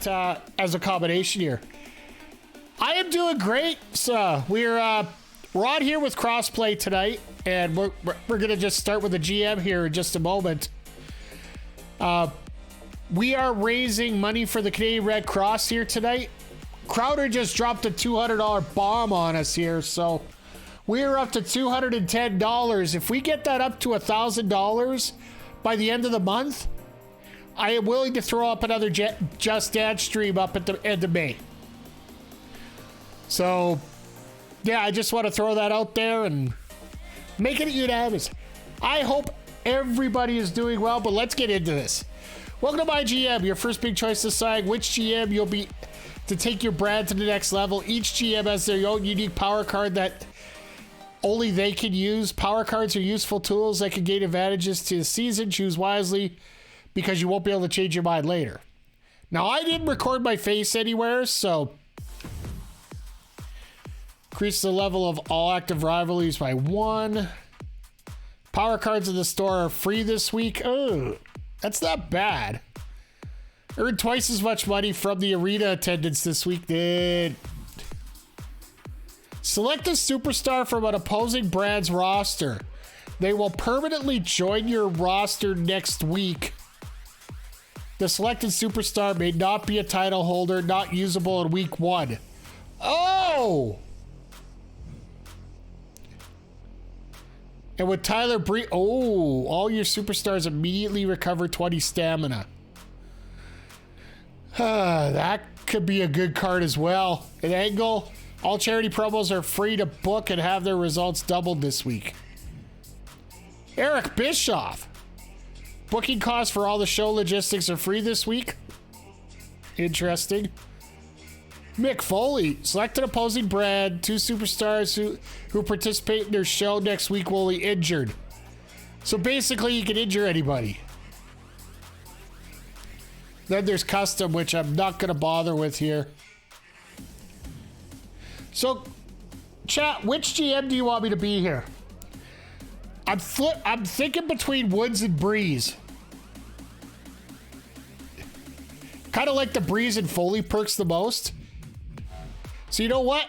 as a combination here. I am doing great. So we're on here with crossplay tonight, and we're gonna just start with the GM here in just a moment. We are raising money for the Canadian Red Cross here tonight. Crowder just dropped a $200 bomb on us here, so we're up to $210. If we get that up to $1,000 by the end of the month, I am willing to throw up another Just Dance stream up at the end of May. So, yeah, I just want to throw that out there and make it unanimous. I hope everybody is doing well, but let's get into this. Welcome to my GM, your first big choice to decide which GM you'll be to take your brand to the next level. Each GM has their own unique power card that only they can use. Power cards are useful tools that can gain advantages to the season. Choose wisely because you won't be able to change your mind later. Now, I didn't record my face anywhere, so increase the level of all active rivalries by 1. Power cards in the store are free this week. Oh, that's not bad. Earned twice as much money from the arena attendance this week. Select a superstar from an opposing brand's roster. They will permanently join your roster next week. The selected superstar may not be a title holder, not usable in week 1. Oh! And with Tyler Bree, all your superstars immediately recover 20 stamina. That could be a good card as well. An Angle, all charity promos are free to book and have their results doubled this week. Eric Bischoff, booking costs for all the show logistics are free this week. Interesting. Mick Foley, select an opposing brand. 2 superstars who participate in their show next week will be injured. So basically, you can injure anybody. Then there's custom, which I'm not going to bother with here. So, chat, which GM do you want me to be here? I'm thinking between Woods and Breeze. Kind of like the Breeze and Foley perks the most. So you know what,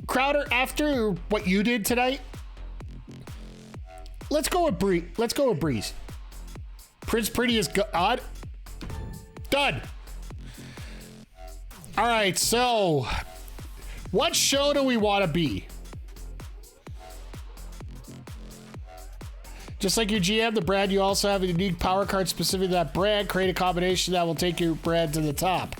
Crowder, after what you did tonight, let's go with Breeze. Prince Pretty is God. Done. All right, so what show do we want to be? Just like your GM, the brand, you also have a unique power card specific to that brand. Create a combination that will take your brand to the top.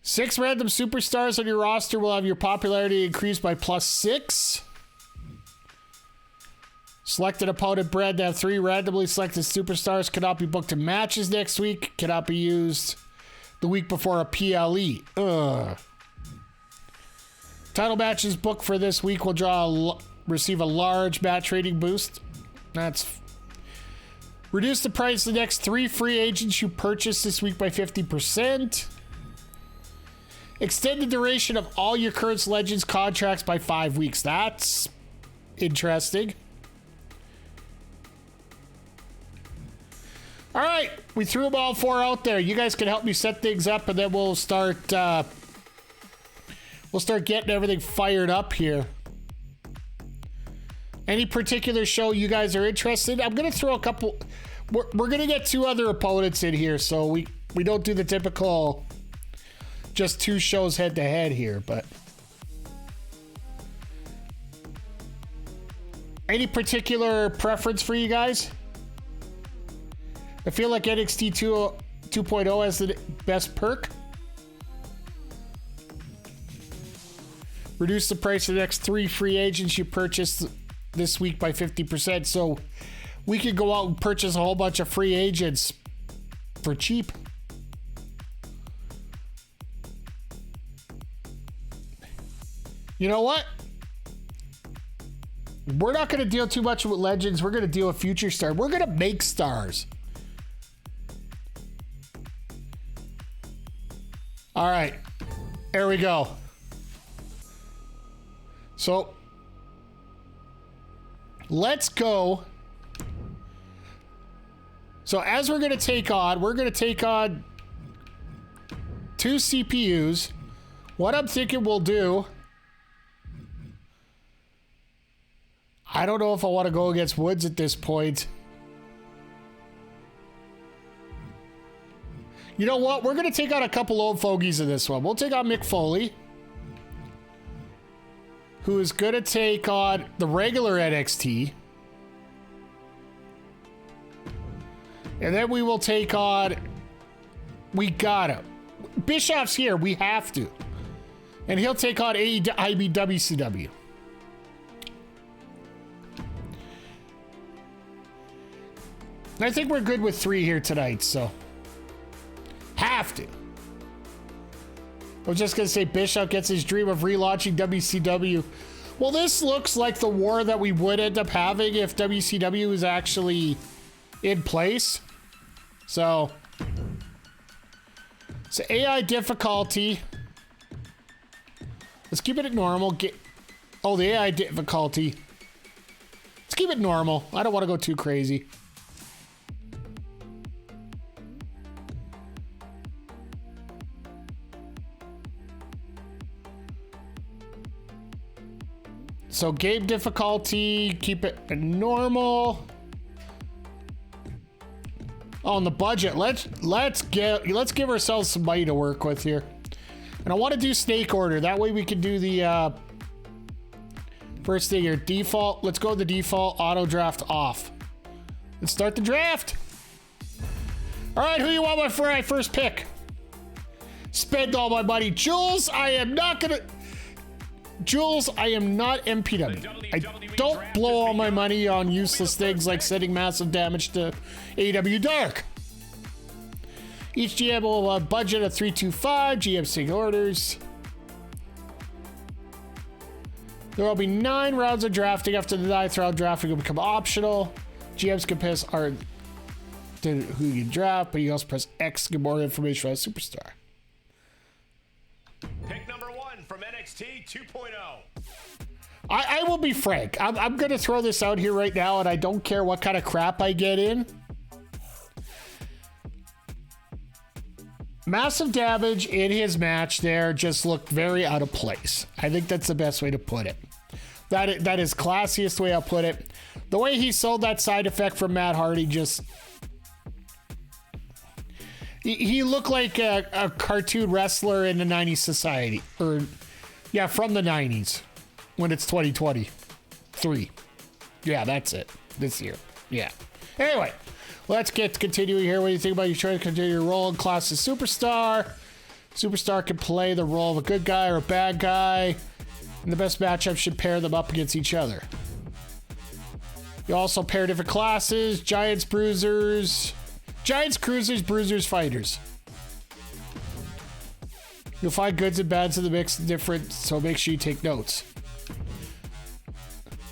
6 random superstars on your roster will have your popularity increased by +6. Selected opponent brand to have 3 randomly selected superstars cannot be booked in matches next week. Cannot be used the week before a PLE. Title matches booked for this week will receive a large match rating boost. Reduce the price of the next 3 free agents you purchase this week by 50%. Extend the duration of all your current Legends contracts by 5 weeks. That's interesting. All right, we threw them all 4 out there. You guys can help me set things up, and then we'll start getting everything fired up here. Any particular show you guys are interested in? I'm gonna throw a couple. We're gonna get 2 other opponents in here, so we don't do the typical just 2 shows head to head here, but any particular preference for you guys? I feel like NXT 2.0 has the best perk. Reduce the price of the next 3 free agents you purchase this week by 50%. So we could go out and purchase a whole bunch of free agents for cheap. You know what? We're not going to deal too much with Legends. We're going to deal with Future Star. We're going to make stars. All right. There we go. So let's go. So as we're going to take on 2 CPUs. What I'm thinking we'll do, I don't know if I want to go against Woods at this point. You know what? We're going to take on a couple old fogies in this one. We'll take on Mick Foley, who is going to take on the regular NXT. And then we will take on... We gotta. Bischoff's here. We have to. And he'll take on AEW WCW. I think we're good with 3 here tonight, so... Have to. I was just going to say Bischoff gets his dream of relaunching WCW. Well, this looks like the war that we would end up having if WCW is actually in place. So AI difficulty. Let's keep it at normal. The AI difficulty. Let's keep it normal. I don't want to go too crazy. So game difficulty, keep it normal. On the budget, let's give ourselves some money to work with here. And I want to do snake order. That way we can do the first thing here. Default. Let's go to the default. Auto draft off. Let's start the draft. All right, who you want for my first pick? Spend all my money, Jules. I am not MPW. I don't blow all my money on useless things like sending massive damage to AEW Dark. Each GM will have a budget of 325. GM single orders. There will be 9 rounds of drafting. After the 9th round, drafting will become optional. GMs can press R to who you draft, but you also press X to get more information on a superstar. Pick number 1 from NXT 2.0. I will be frank. I'm going to throw this out here right now, and I don't care what kind of crap I get in. Massive damage in his match there just looked very out of place. I think that's the best way to put it. That is classiest way I'll put it. The way he sold that side effect from Matt Hardy just... He looked like a cartoon wrestler in the 90s society. From the 90s. When it's 2023. Yeah, that's it. This year. Yeah. Anyway, let's get continuing here. What do you think about you trying to continue your role in class as superstar? Superstar can play the role of a good guy or a bad guy. And the best matchup should pair them up against each other. You also pair different classes. Giants, bruisers. Giants, cruisers, bruisers, fighters. You'll find goods and bads in the mix different, so make sure you take notes.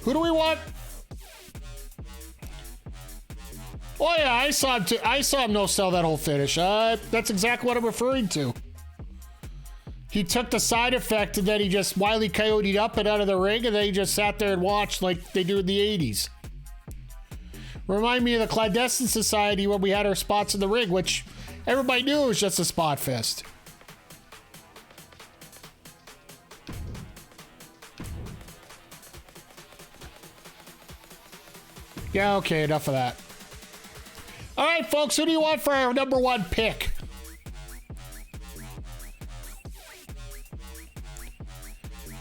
Who do we want? Oh yeah, I saw him too. I saw him no sell that whole finish. That's exactly what I'm referring to. He took the side effect and then he just Wile E. Coyote'd up and out of the ring, and then he just sat there and watched like they do in the 80s. Remind me of the Clandestine Society when we had our spots in the ring, which everybody knew was just a spot fest. Yeah, okay, enough of that. All right, folks, who do you want for our number 1 pick?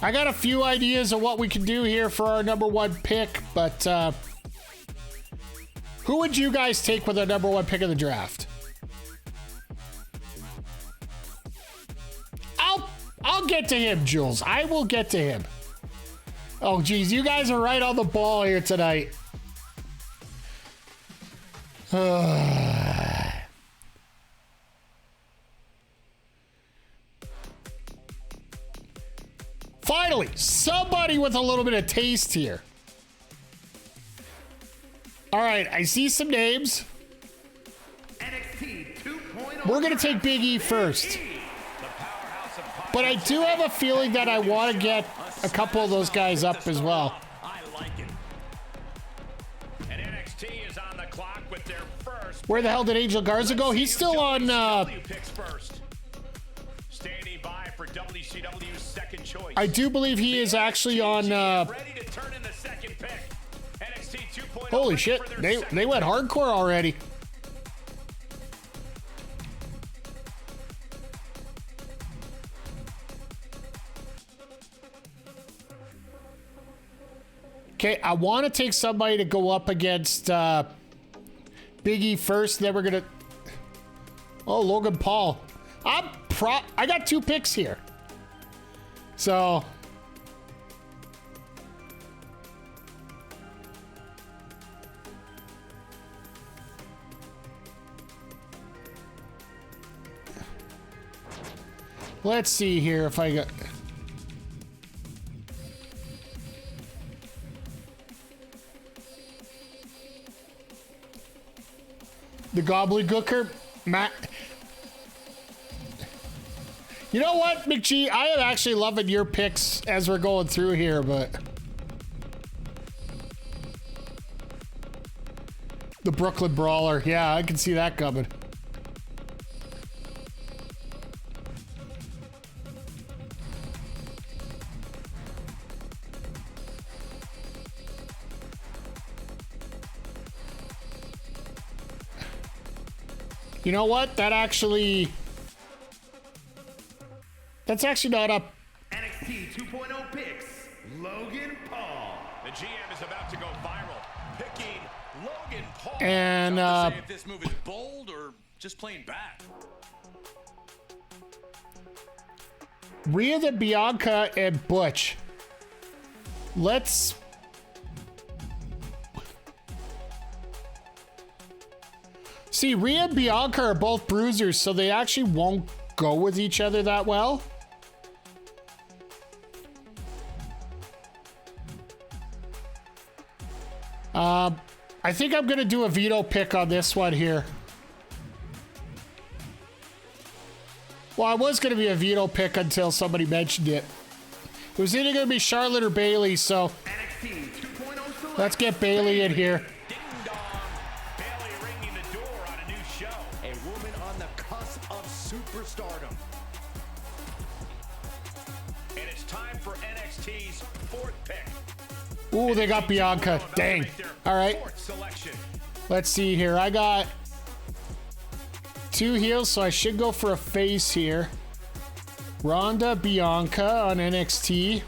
I got a few ideas of what we can do here for our number 1 pick, but who would you guys take with our number 1 pick of the draft? I'll get to him, Jules. I will get to him. Oh, geez, you guys are right on the ball here tonight. Finally, somebody with a little bit of taste here. All right, I see some names. NXT 2.0. We're going to take Big E first. But I do have a feeling that I want to get a couple of those guys up as well. With their first. Where the hell did Angel Garza go? He's still on ECW's second choice. I do believe he is actually on. Ready to turn in the second pick. NXT 2.0 Holy ready shit! for their They second went pick. hardcore already. Okay, I want to take somebody to go up against Big E first. Then we're gonna. Oh, Logan Paul. I got 2 picks here. So. Let's see here if I got. The gobbledygooker, Matt. You know what, McGee? I am actually loving your picks as we're going through here, but the Brooklyn Brawler, yeah, I can see that coming. You know what? That's actually not up. NXT 2.0 picks Logan Paul. The GM is about to go viral, picking Logan Paul. And Tough to say if this move is bold or just plain bad. Rhea the Bianca and Butch. Let's. See, Rhea and Bianca are both bruisers, so they actually won't go with each other that well. I think I'm going to do a veto pick on this one here. Well, I was going to be a veto pick until somebody mentioned it. It was either going to be Charlotte or Bayley, so NXT 2.0 let's get Bayley in here. Ding dong. Bayley ringing the door on a new show. A woman on the cusp of superstardom. And it's time for NXT's 4th pick. Ooh, they got Bianca. Dang. All right. 4th selection. Let's see here. I got 2 heels, so I should go for a face here. Ronda Bianca on NXT.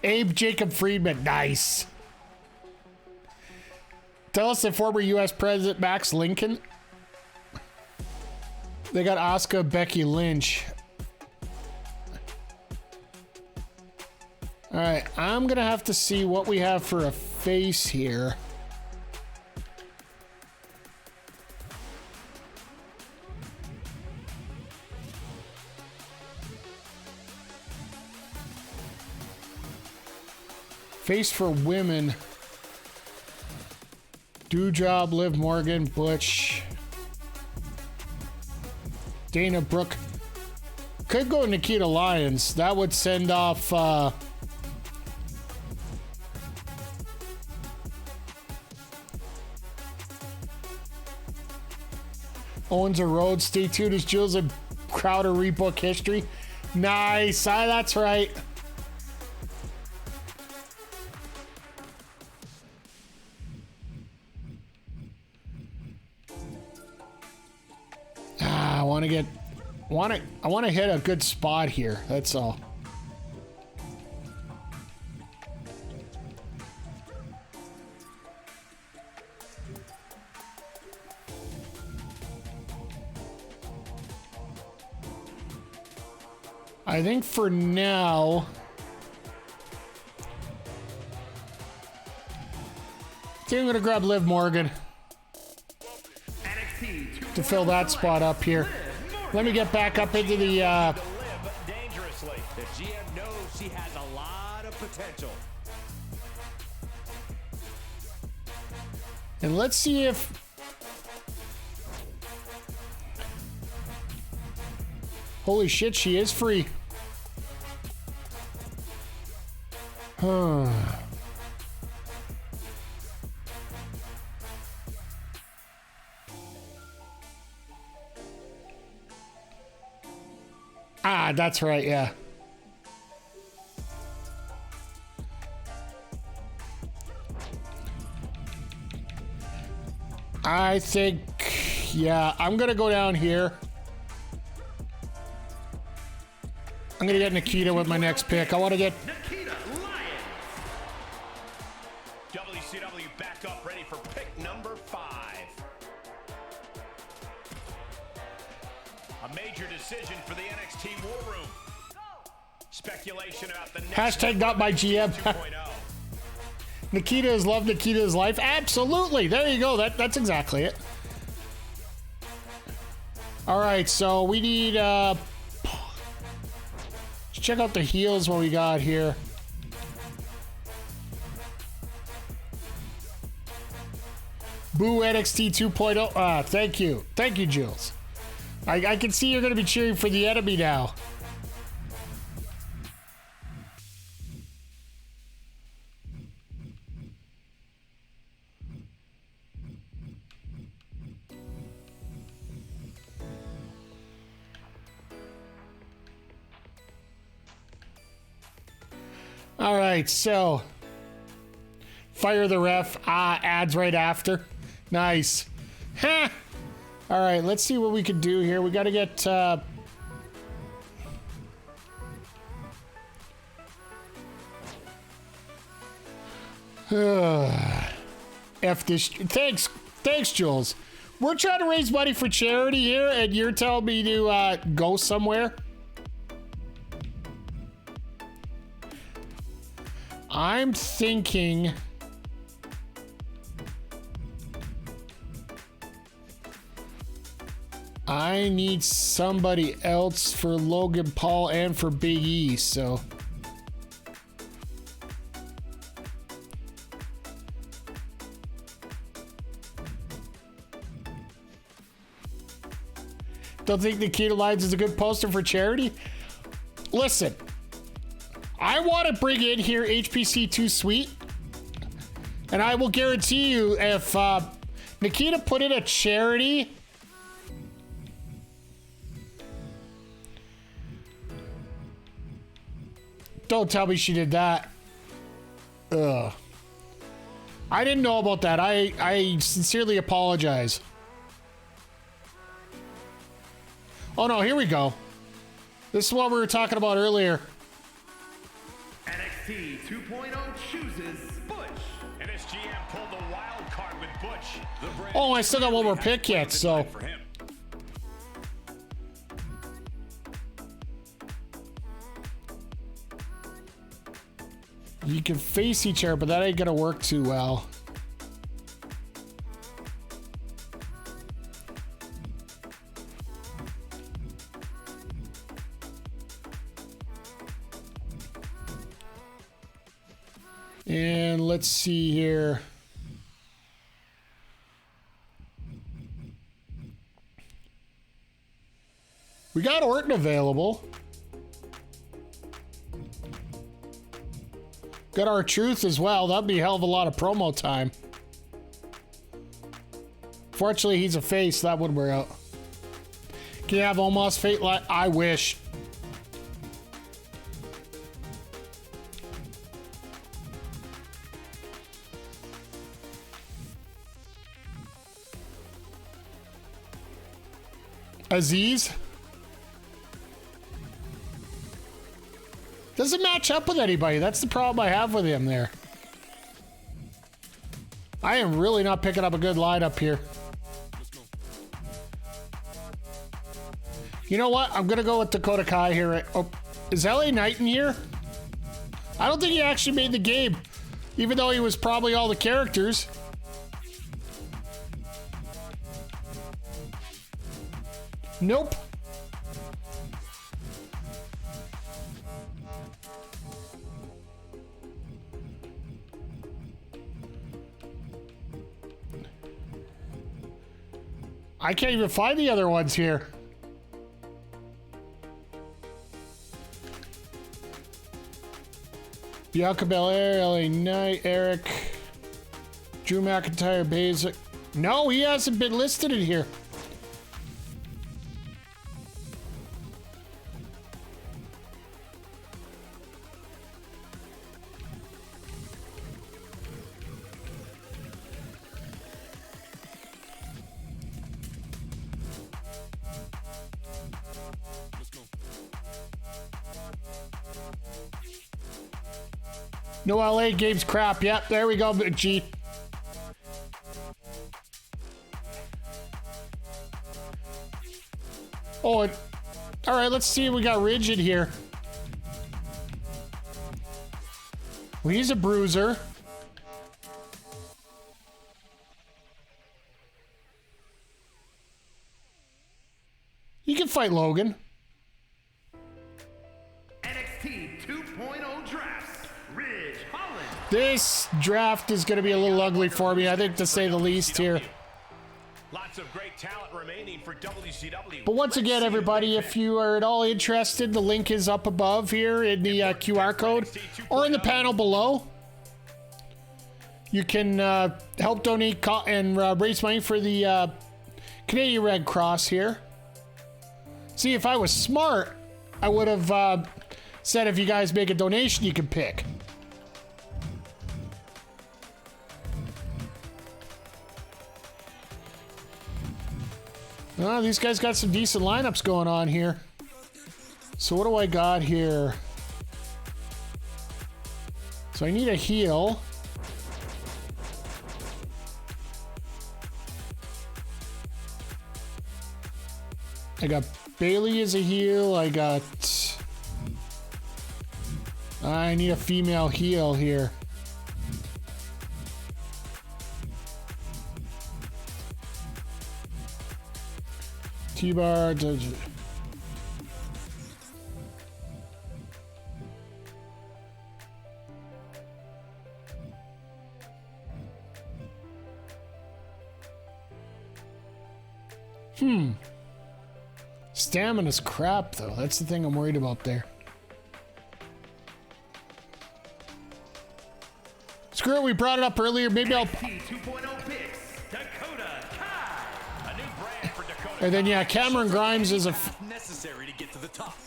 Abe Jacob Friedman. Nice. Tell us the former U.S. President Max Lincoln. They got Asuka, Becky Lynch. All right, I'm gonna have to see what we have for a face here. Face for women. Doudrop, Liv Morgan, Butch. Dana Brooke. Could go Nikita Lyons. That would send off Owens or Rhodes. Stay tuned as Jules and Crowder rebook history. Nice. That's right. I want to hit a good spot here. That's all. I think for now, I think I'm gonna grab Liv Morgan to fill that spot up here. Let me get back up into the Live dangerously. The GM knows she has a lot of potential. and let's see if holy shit, she is free. Huh. Ah, that's right, yeah. I think, yeah, I'm going to go down here. I'm going to get Nikita with my next pick. I want to get... Nikita Lyons. WCW back up, ready for pick number 5. A major decision for the NXT War Room. Speculation about the next Hashtag not my GM. 2.0. Nikita is love, Nikita is life. Absolutely. There you go. That's exactly it. All right, so we need... let's check out the heels what we got here. Boo NXT 2.0. Ah, thank you. Thank you, Jules. I can see you're going to be cheering for the enemy now. All right, so fire the ref. Ah, ads right after. Nice. Ha! All right, let's see what we can do here. We got to get... F this. Thanks, Jules. We're trying to raise money for charity here, and you're telling me to go somewhere? I'm thinking... I need somebody else for Logan Paul and for Big E, so... Don't think Nikita Lyons is a good poster for charity? Listen, I want to bring in here HPC 2 Sweet, and I will guarantee you if Nikita put in a charity... Don't tell me she did that. Ugh. I didn't know about that. I sincerely apologize. Oh no, here we go. This is what we were talking about earlier. NXT 2.0 chooses Butch. And his GM pulled the wild card with Butch. Oh, I still got one more pick yet, so... For him. You can face each other, but that ain't gonna work too well. And let's see here. We got Orton available. Got our truth as well. That'd be a hell of a lot of promo time. Fortunately, he's a face. That would wear out. Can you have Omos Fate? I wish. Aziz? Doesn't match up with anybody. That's the problem I have with him there. I am really not picking up a good lineup here. You know what? I'm going to go with Dakota Kai here. Oh, is LA Knight in here? I don't think he actually made the game, even though he was probably all the characters. Nope. I can't even find the other ones here. Bianca Belair, LA Knight, Eric, Drew McIntyre, Basic. No, he hasn't been listed in here. No LA games crap. Yep, there we go, G. Oh, all right, let's see if we got Rigid here. Well, he's a bruiser. He can fight Logan. NXT 2.0 drafts. Ridge Holland. This draft is going to be a little ugly for me, I think, to say the least here. Lots of great talent remaining for WCW. But once again, everybody, if you are at all interested, the link is up above here in the QR code or in the panel below. You can help donate and raise money for the Canadian Red Cross here. See, if I was smart, I would have said if you guys make a donation, you can pick. Oh, these guys got some decent lineups going on here. So what do I got here? So I need a heal. I got Bailey as a heal. I need a female heal here. T-bar. Stamina's crap, though. That's the thing I'm worried about there. Screw it, we brought it up earlier. Maybe I'll... NXT 2.0 picks. Dakota Kai. A new brand for Dakota. And then, yeah, Cameron Grimes is a... Necessary to get to the top.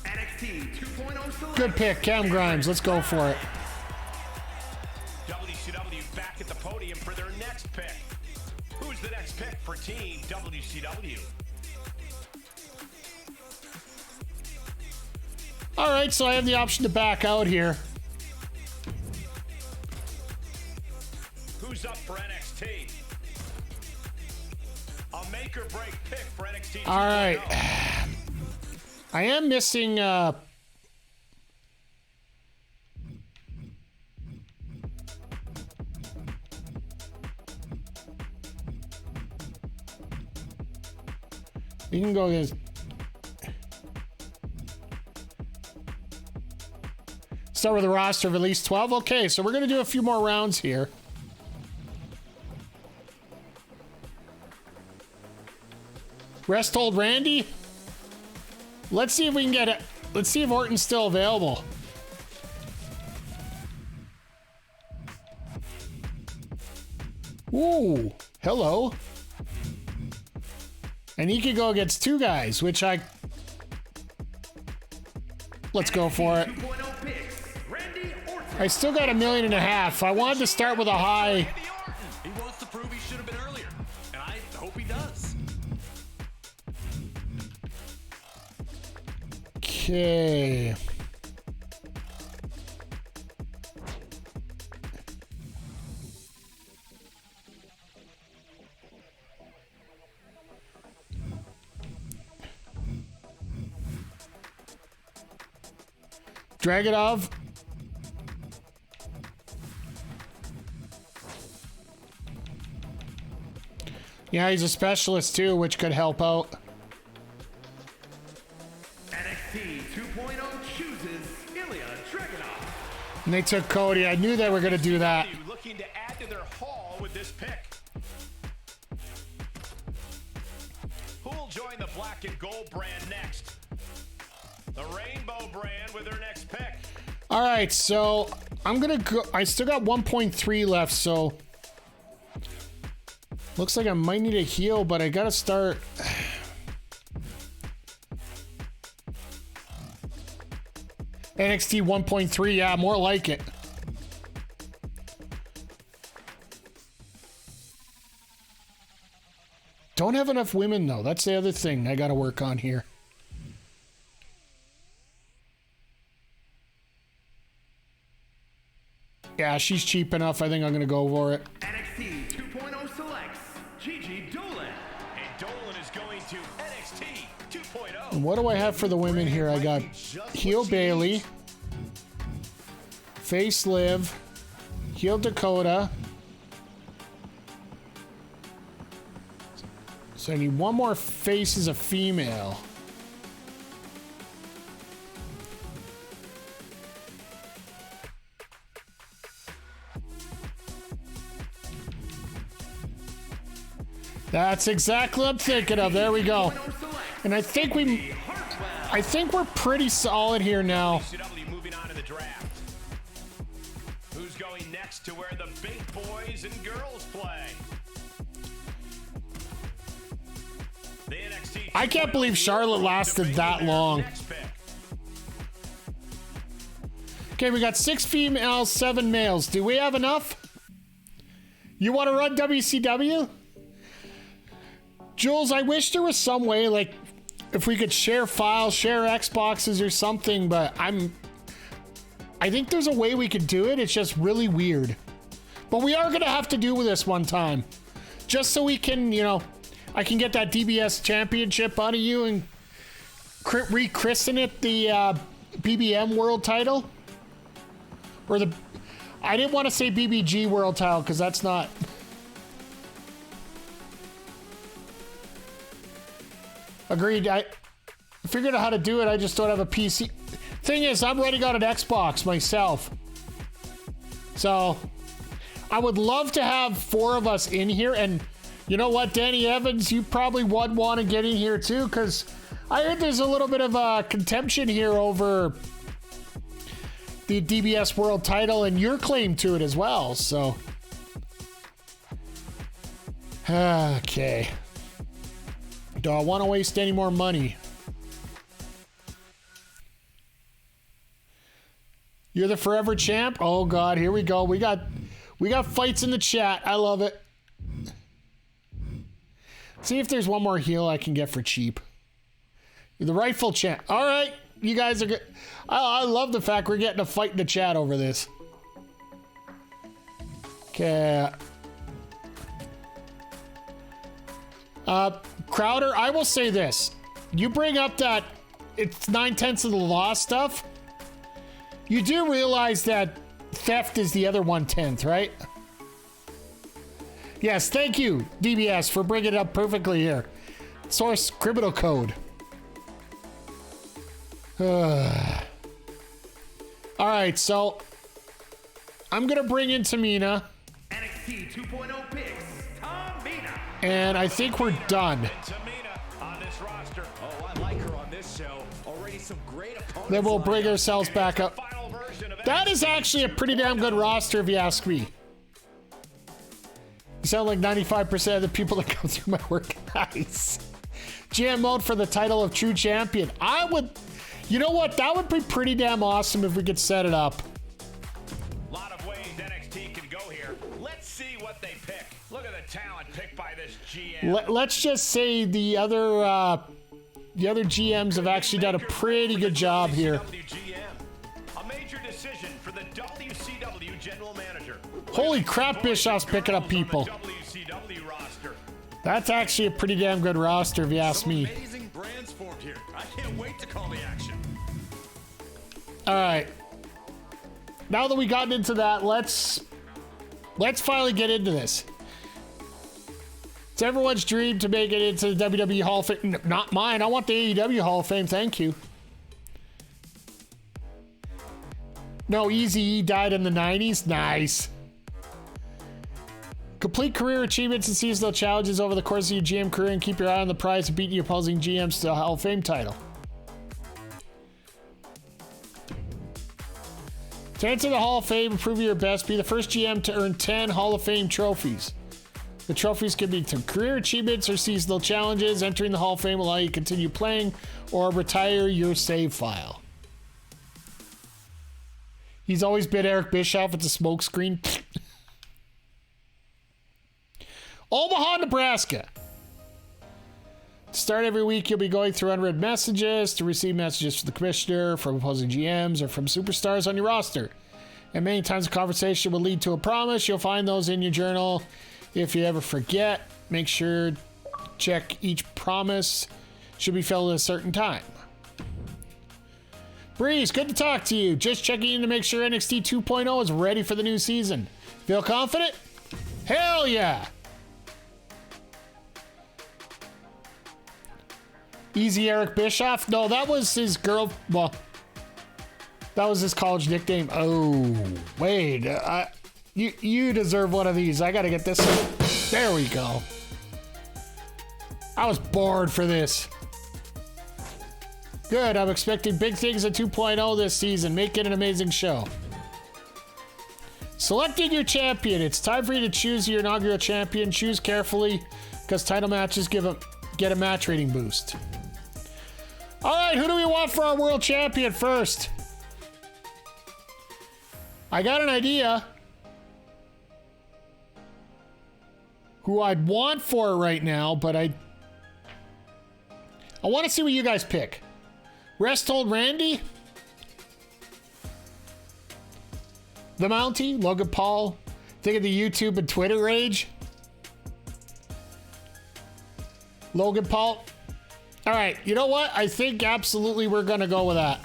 NXT 2.0 select. Good pick, Cam Grimes. Let's go for it. WCW back at the podium for their next pick. Who's the next pick for Team WCW? All right, so I have the option to back out here. Who's up for NXT? A make or break pick for NXT. All right. I am missing... You can go against... Start with a roster of at least 12. Okay, so we're going to do a few more rounds here. Rest hold Randy. Let's see if we can get it. Let's see if Orton's still available. Ooh, hello. And he could go against two guys, which I... Let's go for it. I still got $1.5 million. I wanted to start with a high. He wants to prove he should have been earlier, and I hope he does. Okay. Dragunov. Yeah, he's a specialist too, which could help out. NXT 2.0 chooses Ilya Dragunov. And they took Cody. I knew they were going to do that. Looking to add to their haul with this pick. Who will join the black and gold brand next? The Rainbow brand with their next pick. All right, so I'm going to go. I still got 1.3 left, so looks like I might need a heal, but I got to start. NXT 1.3, yeah, more like it. Don't have enough women, though. That's the other thing I got to work on here. Yeah, she's cheap enough. I think I'm going to go for it. NXT 2.0 selects Gigi Dolan. And Dolan is going to NXT 2.0. And what do I have for the women here? I got heel Bailey, face Liv, heel Dakota. So I need one more face as a female. That's exactly what I'm thinking of. There we go. And I think we're pretty solid here now. WCW moving on to the draft. Who's going next to where the big boys and girls play? The NXT I can't believe Charlotte lasted that long. Okay, we got 6 females, 7 males. Do we have enough? You want to run WCW? Jules, I wish there was some way, like, if we could share files, share Xboxes or something, but I think there's a way we could do it. It's just really weird. But we are going to have to do this one time. Just so we can, you know, I can get that DBS championship out of you and rechristen it the BBM world title. Or the... I didn't want to say BBG world title because that's not... Agreed. I figured out how to do it. I just don't have a PC. Thing is, I'm running on an Xbox myself. So, I would love to have 4 of us in here. And you know what, Danny Evans, you probably would want to get in here too. Because I heard there's a little bit of contention here over the DBS World title and your claim to it as well. So, okay. Do I want to waste any more money? You're the forever champ? Oh god, here we go. We got fights in the chat. I love it. See if there's one more heel I can get for cheap. You're the rightful champ. All right, you guys are good. I love the fact we're getting a fight in the chat over this. Okay. Crowder, I will say this. You bring up that it's 9/10 of the law stuff. You do realize that theft is the other 1/10, right? Yes, thank you, DBS, for bringing it up perfectly here. Source criminal code. All right, so I'm going to bring in Tamina. NXT 2.0 picks Tamina. And I think we're done. Tamina on this roster. Oh, I like her on this show. Already some great opponents. Then we'll lined bring up. ourselves back up. Final version of That is actually a pretty damn good roster, if you ask me. You sound like 95% of the people that come through my work. Nice. GM mode for the title of true champion. I would, you know what? That would be pretty damn awesome if we could set it up. A lot of ways NXT can go here. Let's see what they pick. Look at the talent picked by this GM. Let's just say the other GMs have actually done a pretty good job here. WGM. A major decision for the WCW general manager. Holy crap, Bischoff's picking up people. WCW roster. That's actually a pretty damn good roster, if you ask me. Amazing brands formed here. I can't wait to call the action. All right. Now that we gotten into that, let's finally get into this. It's everyone's dream to make it into the WWE Hall of Fame. Not mine. I want the AEW Hall of Fame. Thank you. No, Eazy-E died in the 90s. Nice. Complete career achievements and seasonal challenges over the course of your GM career and keep your eye on the prize of beating your opposing GMs to the Hall of Fame title. To enter the Hall of Fame and prove your best, be the first GM to earn 10 Hall of Fame trophies. The trophies can be through career achievements or seasonal challenges. Entering the Hall of Fame will allow you to continue playing or retire your save file. He's always been Eric Bischoff at the smoke screen. Omaha, Nebraska. To start every week, you'll be going through unread messages to receive messages from the commissioner, from opposing GMs, or from superstars on your roster. And many times a conversation will lead to a promise. You'll find those in your journal. If you ever forget, make sure check each promise should be filled at a certain time. Breeze, good to talk to you. Just checking in to make sure NXT 2.0 is ready for the new season. Feel confident? Hell yeah! Easy Eric Bischoff? No, that was his girl. Well, that was his college nickname. Oh, wait. You deserve one of these. I gotta get this one. There we go. I was bored for this. Good. I'm expecting big things at 2.0 this season. Make it an amazing show. Selecting your champion. It's time for you to choose your inaugural champion. Choose carefully because title matches get a match rating boost. All right, who do we want for our world champion first? I got an idea who I'd want for it right now, but I want to see what you guys pick. Rest Hold Randy? The Mountie? Logan Paul? Think of the YouTube and Twitter rage? Logan Paul? All right, you know what? I think absolutely we're going to go with that.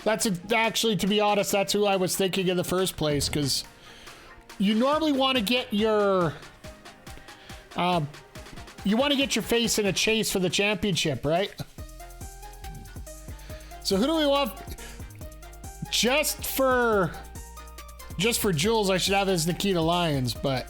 That's actually, to be honest, that's who I was thinking in the first place, because you normally want to get your face in a chase for the championship, right? So who do we want? Just for Jules, I should have as Nikita Lyons, but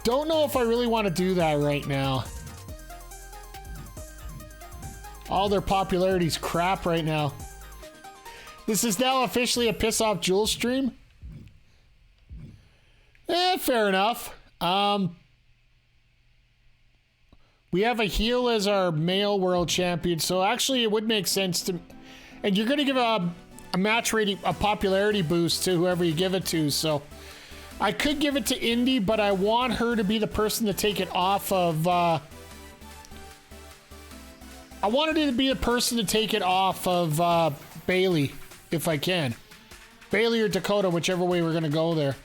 don't know if I really want to do that right now. All their popularity's crap right now. This is now officially a piss off Jules stream. Fair enough. We have a heel as our male world champion, so actually it would make sense to. And you're going to give a match rating, a popularity boost to whoever you give it to. So I could give it to Indy, but I want her to be the person to take it off of. I wanted her to be the person to take it off of Bailey, if I can. Bailey or Dakota, whichever way we're going to go there.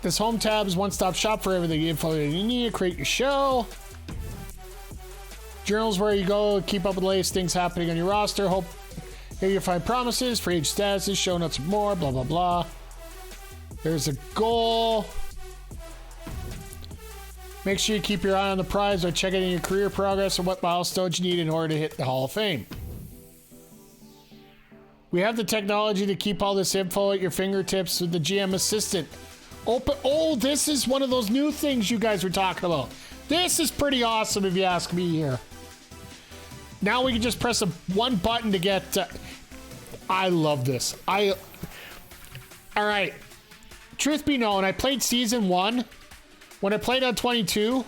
This home tab is one-stop shop for everything. Info you need to create your show. Journals where you go keep up with the latest things happening on your roster. Here you find promises, free agent statuses, show notes, and more. Blah blah blah. There's a goal. Make sure you keep your eye on the prize by checking in your career progress and what milestones you need in order to hit the Hall of Fame. We have the technology to keep all this info at your fingertips with the GM Assistant. Oh, this is one of those new things you guys were talking about. This is pretty awesome if you ask me here. Now we can just press one button to get... I love this. All right. Truth be known, I played Season 1. When I played on 22,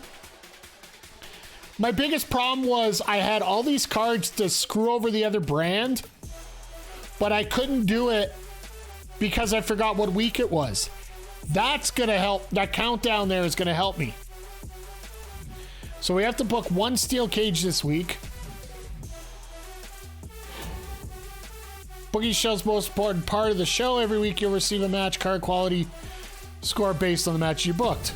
my biggest problem was I had all these cards to screw over the other brand, but I couldn't do it because I forgot what week it was. That's going to help. That countdown there is going to help me. So we have to book one steel cage this week. Booking show's most important part of the show. Every week you'll receive a match card quality score based on the match you booked.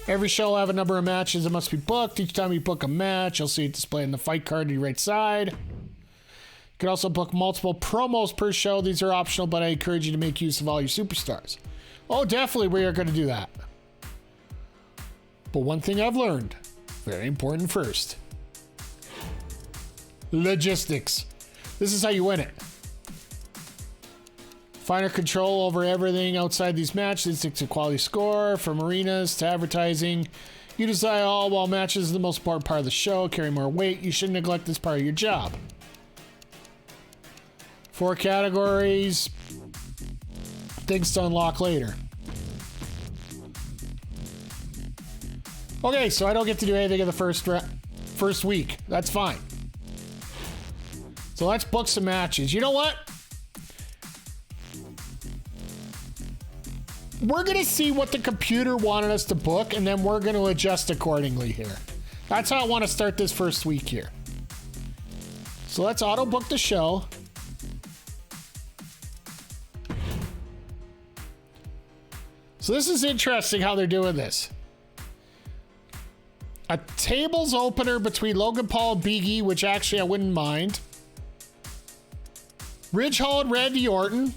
Every show will have a number of matches that must be booked. Each time you book a match, you'll see it displayed in the fight card on your right side. You can also book multiple promos per show. These are optional, but I encourage you to make use of all your superstars. Oh, definitely we are going to do that. But one thing I've learned, very important first. Logistics. This is how you win it. Finer control over everything outside these matches. It's a quality score, from arenas to advertising. You decide all while matches are the most important part of the show. Carry more weight. You shouldn't neglect this part of your job. 4 categories. Things to unlock later. Okay, so I don't get to do anything in the first week. That's fine. So let's book some matches. You know what? We're going to see what the computer wanted us to book, and then we're going to adjust accordingly here. That's how I want to start this first week here. So let's auto book the show. So this is interesting how they're doing this. A tables opener between Logan Paul and Big E, which actually I wouldn't mind. Ridge Hall and Randy Orton.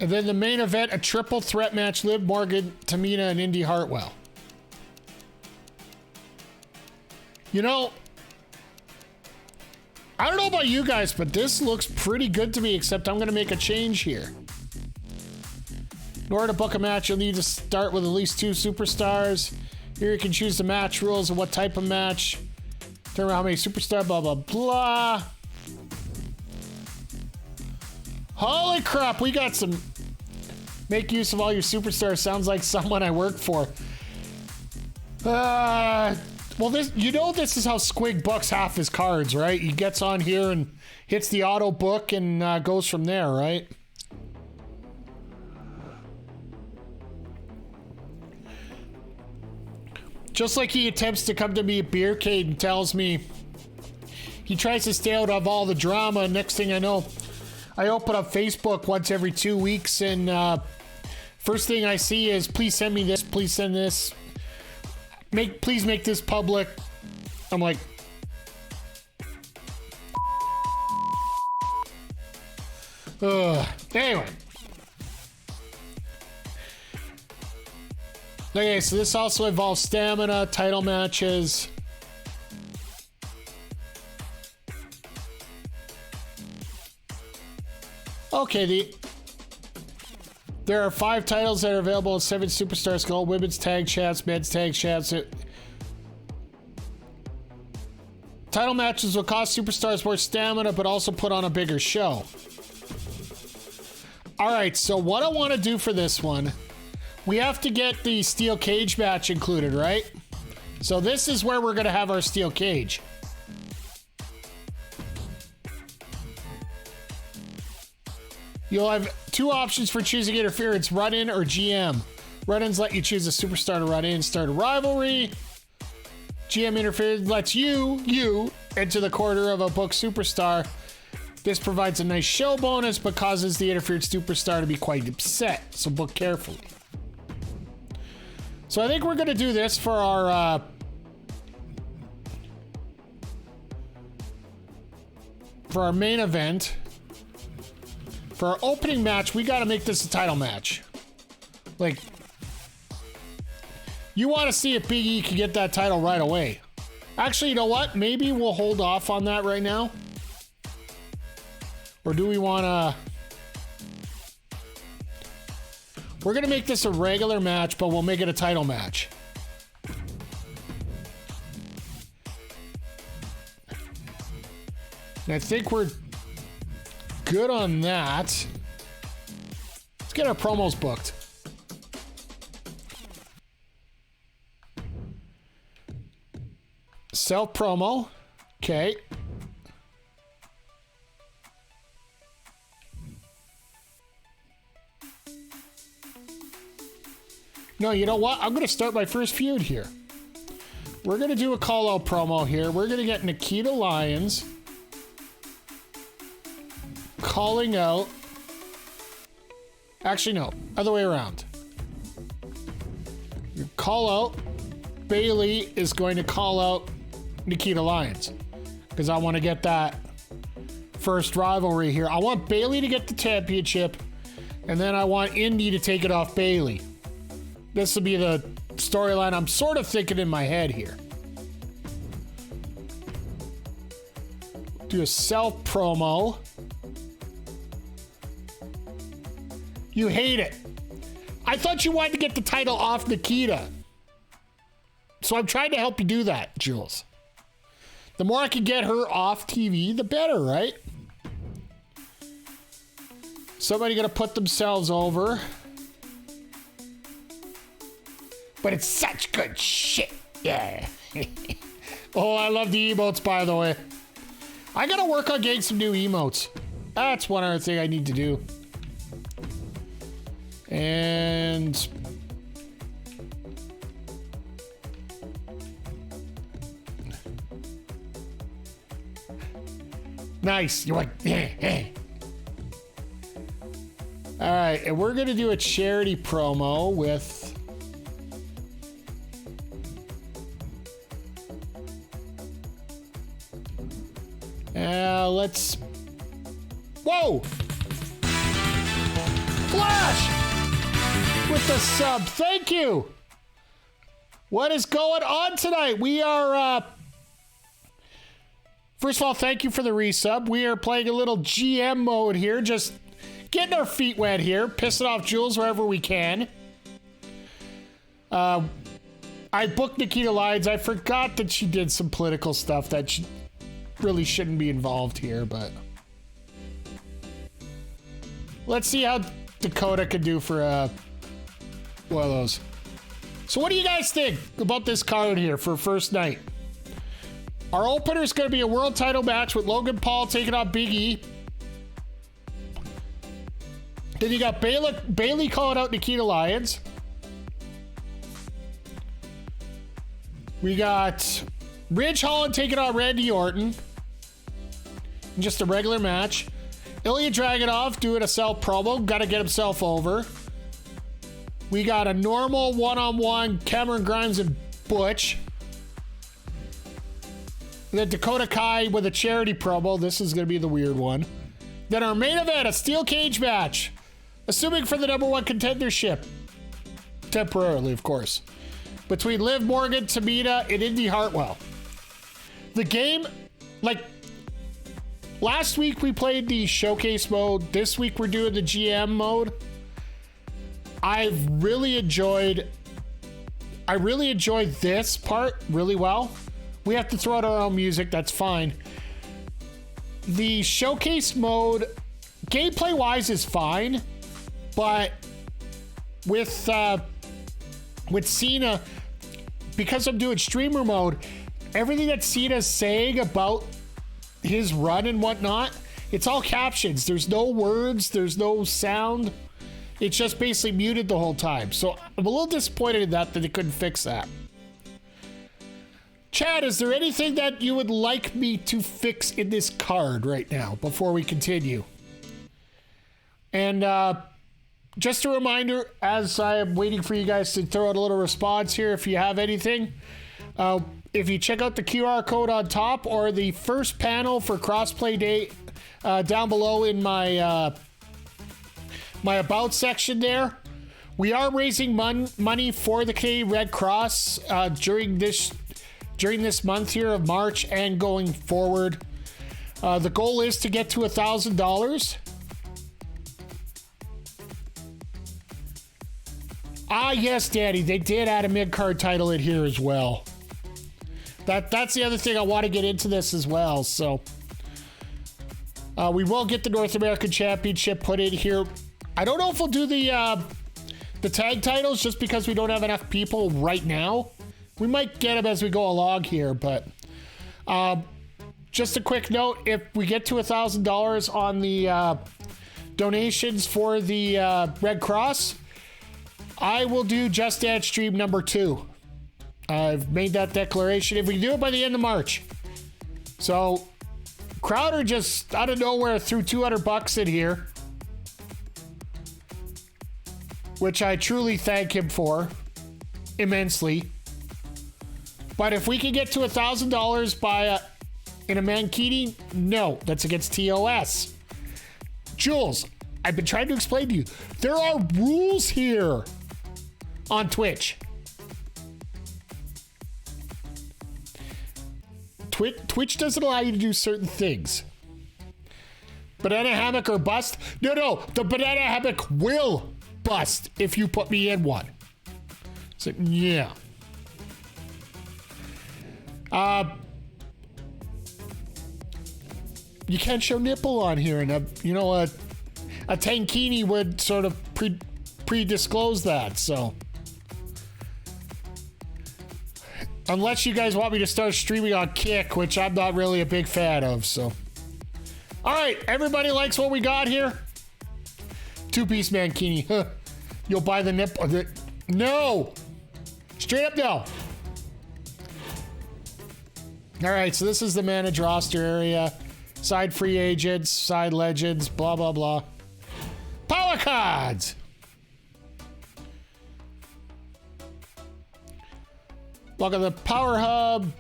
And then the main event, a triple threat match, Liv Morgan, Tamina, and Indy Hartwell. You know, I don't know about you guys, but this looks pretty good to me, except I'm going to make a change here. In order to book a match, you'll need to start with at least 2 superstars. Here you can choose the match rules and what type of match. Determine how many superstars, blah, blah, blah. Holy crap, we got some... Make use of all your superstars. Sounds like someone I work for. Well, this, you know, this is how Squig books half his cards, right? He gets on here and hits the auto book and goes from there, right? Just like he attempts to come to me at Beercade and tells me he tries to stay out of all the drama. Next thing I know, I open up Facebook once every 2 weeks, and first thing I see is, please send me this, please send this. Please make this public. I'm like, anyway. Okay, so this also involves stamina, title matches. Okay, there are 5 titles that are available in 7 superstars called women's tag champs, men's tag champs. Title matches will cost superstars more stamina, but also put on a bigger show. All right, so what I want to do for this one, we have to get the steel cage match included, right? So this is where we're going to have our steel cage. You'll have 2 options for choosing interference, run-in or GM. Run-ins let you choose a superstar to run in, start a rivalry. GM interference lets you enter the corner of a booked superstar. This provides a nice show bonus, but causes the interfered superstar to be quite upset, so book carefully. So I think we're going to do this for our... for our main event. For our opening match, we got to make this a title match. Like, you want to see if Big E can get that title right away. Actually, you know what? Maybe we'll hold off on that right now. Or do we want to... We're going to make this a regular match, but we'll make it a title match. And I think we're good on that. Let's get our promos booked. Self promo. Okay. No, you know what? I'm going to start my first feud here. We're going to do a call-out promo here. We're going to get Nikita Lyons calling out... Actually, no. Other way around. You call out. Bayley is going to call out Nikita Lyons. Because I want to get that first rivalry here. I want Bayley to get the championship. And then I want Indy to take it off Bayley. This will be the storyline I'm sort of thinking in my head here. Do a self promo. You hate it. I thought you wanted to get the title off Nikita. So I'm trying to help you do that, Jules. The more I can get her off TV, the better, right? Somebody gonna put themselves over. But it's such good shit. Yeah. Oh, I love the emotes, by the way. I gotta work on getting some new emotes. That's one other thing I need to do. And... nice. You're like, hey. All right, and we're gonna do a charity promo with... let's... whoa! Flash! With the sub, thank you! What is going on tonight? We are, first of all, thank you for the resub. We are playing a little GM mode here, just getting our feet wet here, pissing off Jules wherever we can. I booked Nikita Lyons. I forgot that she did some political stuff that she really shouldn't be involved here, but let's see how Dakota can do for one of those. So what do you guys think about this card here for first night? Our opener is going to be a world title match with Logan Paul taking on Big E. Then you got Bayley calling out Nikita Lyons. We got Ridge Holland taking on Randy Orton. Just a regular match. Ilya Dragunov doing a self promo. Got to get himself over. We got a normal one-on-one Cameron Grimes and Butch. And then Dakota Kai with a charity promo. This is going to be the weird one. Then our main event, a steel cage match. Assuming for the #1 contendership. Temporarily, of course. Between Liv Morgan, Tamina, and Indy Hartwell. The game, like, last week we played the showcase mode. This week we're doing the GM mode. I really enjoyed this part really well. We have to throw out our own music, that's fine. The showcase mode, gameplay wise, is fine, but with Cena, because I'm doing streamer mode, everything that Cena's saying about his run and whatnot, it's all captions. There's no words, there's no sound. It's just basically muted the whole time. So I'm a little disappointed in that they couldn't fix that. Chad, is there anything that you would like me to fix in this card right now before we continue? And just a reminder, as I am waiting for you guys to throw out a little response here, if you have anything, if you check out the QR code on top or the first panel for Crossplay Day down below in my my About section there, we are raising money for the Canadian Red Cross during this month here of March and going forward. The goal is to get to $1,000. Ah, yes, Daddy, they did add a mid-card title in here as well. That's the other thing I want to get into this as well. So we will get the North American Championship put in here. I don't know if we'll do the tag titles just because we don't have enough people right now. We might get them as we go along here, but just a quick note, if we get to $1,000 on the donations for the Red Cross, I will do Just Dance stream number 2. I've made that declaration. If we do it by the end of March. So Crowder just out of nowhere threw $200 in here, which I truly thank him for immensely. But if we can get to $1,000 by in a Mankini, no, that's against TOS. Jules, I've been trying to explain to you, there are rules here on Twitch. Twitch doesn't allow you to do certain things. Banana hammock or bust? No, the banana hammock will bust if you put me in one. So, yeah. You can't show nipple on here, and a tankini would sort of pre-disclose that, so. Unless you guys want me to start streaming on Kick, which I'm not really a big fan of, so. All right, everybody likes what we got here? Two-piece Mankini. Huh. You'll buy the nip. No! Straight up no. All right, so this is the managed roster area. Side free agents, side legends, blah, blah, blah. Power cards! Look at the Power Hub.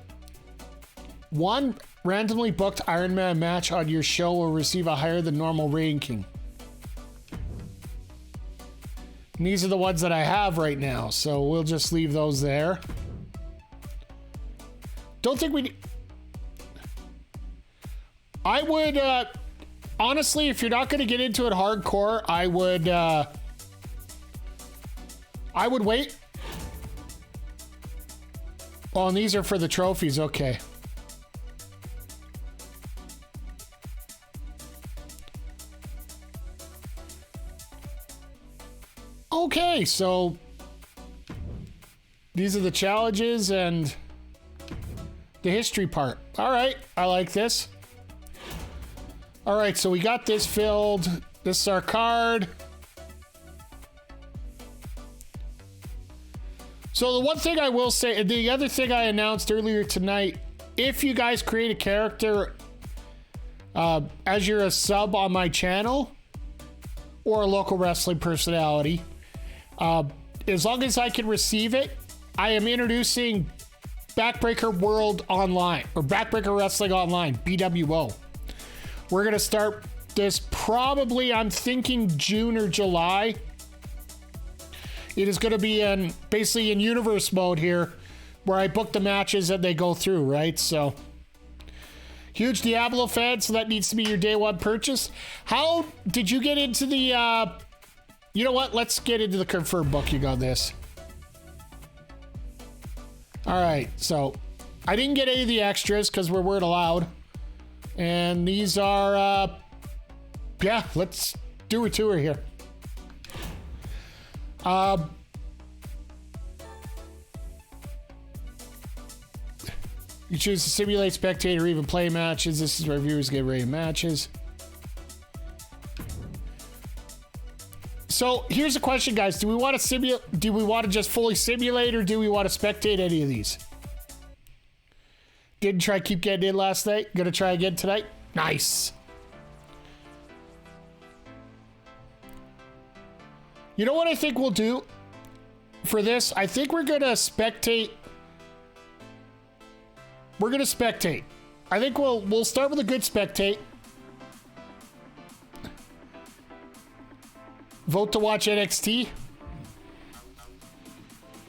One randomly booked Iron Man match on your show will receive a higher than normal ranking. And these are the ones that I have right now, so we'll just leave those there. Don't think we... I would, honestly, if you're not going to get into it hardcore, I would wait. Oh, and these are for the trophies. Okay. Okay, so these are the challenges and the history part. All right, I like this. All right, so we got this filled. This is our card. So the one thing I will say, the other thing I announced earlier tonight, if you guys create a character as you're a sub on my channel or a local wrestling personality, as long as I can receive it, I am introducing Backbreaker World Online, or Backbreaker Wrestling Online, BWO. We're going to start this probably, I'm thinking June or July. It is going to be basically in universe mode here, where I book the matches that they go through, right? So, huge Diablo fan, so that needs to be your day one purchase. How did you get into the, you know what? Let's get into the confirmed booking on this. All right, so I didn't get any of the extras because we weren't allowed. And these are, yeah, let's do a tour here. You choose to simulate, spectate, or even play matches. This is where viewers get rated matches. So here's a question, guys. Do we want to simulate? Do we want to just fully simulate, or do we want to spectate any of these? Didn't try keep getting in last night. Gonna try again tonight. Nice. You know what I think we'll do for this? I think we're gonna spectate. We're gonna spectate. I think we'll start with a good spectate. Vote to watch NXT.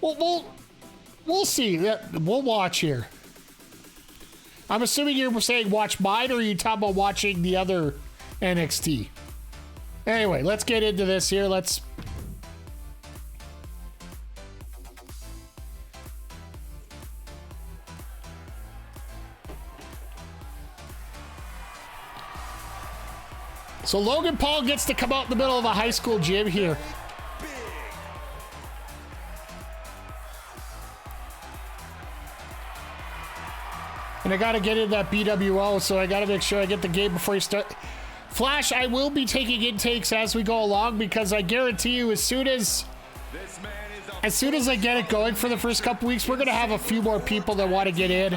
We'll see. We'll watch here. I'm assuming you're saying watch mine, or are you talking about watching the other NXT? Anyway, let's get into this here. Let's. So Logan Paul gets to come out in the middle of a high school gym here. And I gotta get in that BWO, so I gotta make sure I get the game before you start. Flash, I will be taking intakes as we go along, because I guarantee you, as soon as I get it going for the first couple weeks, we're gonna have a few more people that want to get in.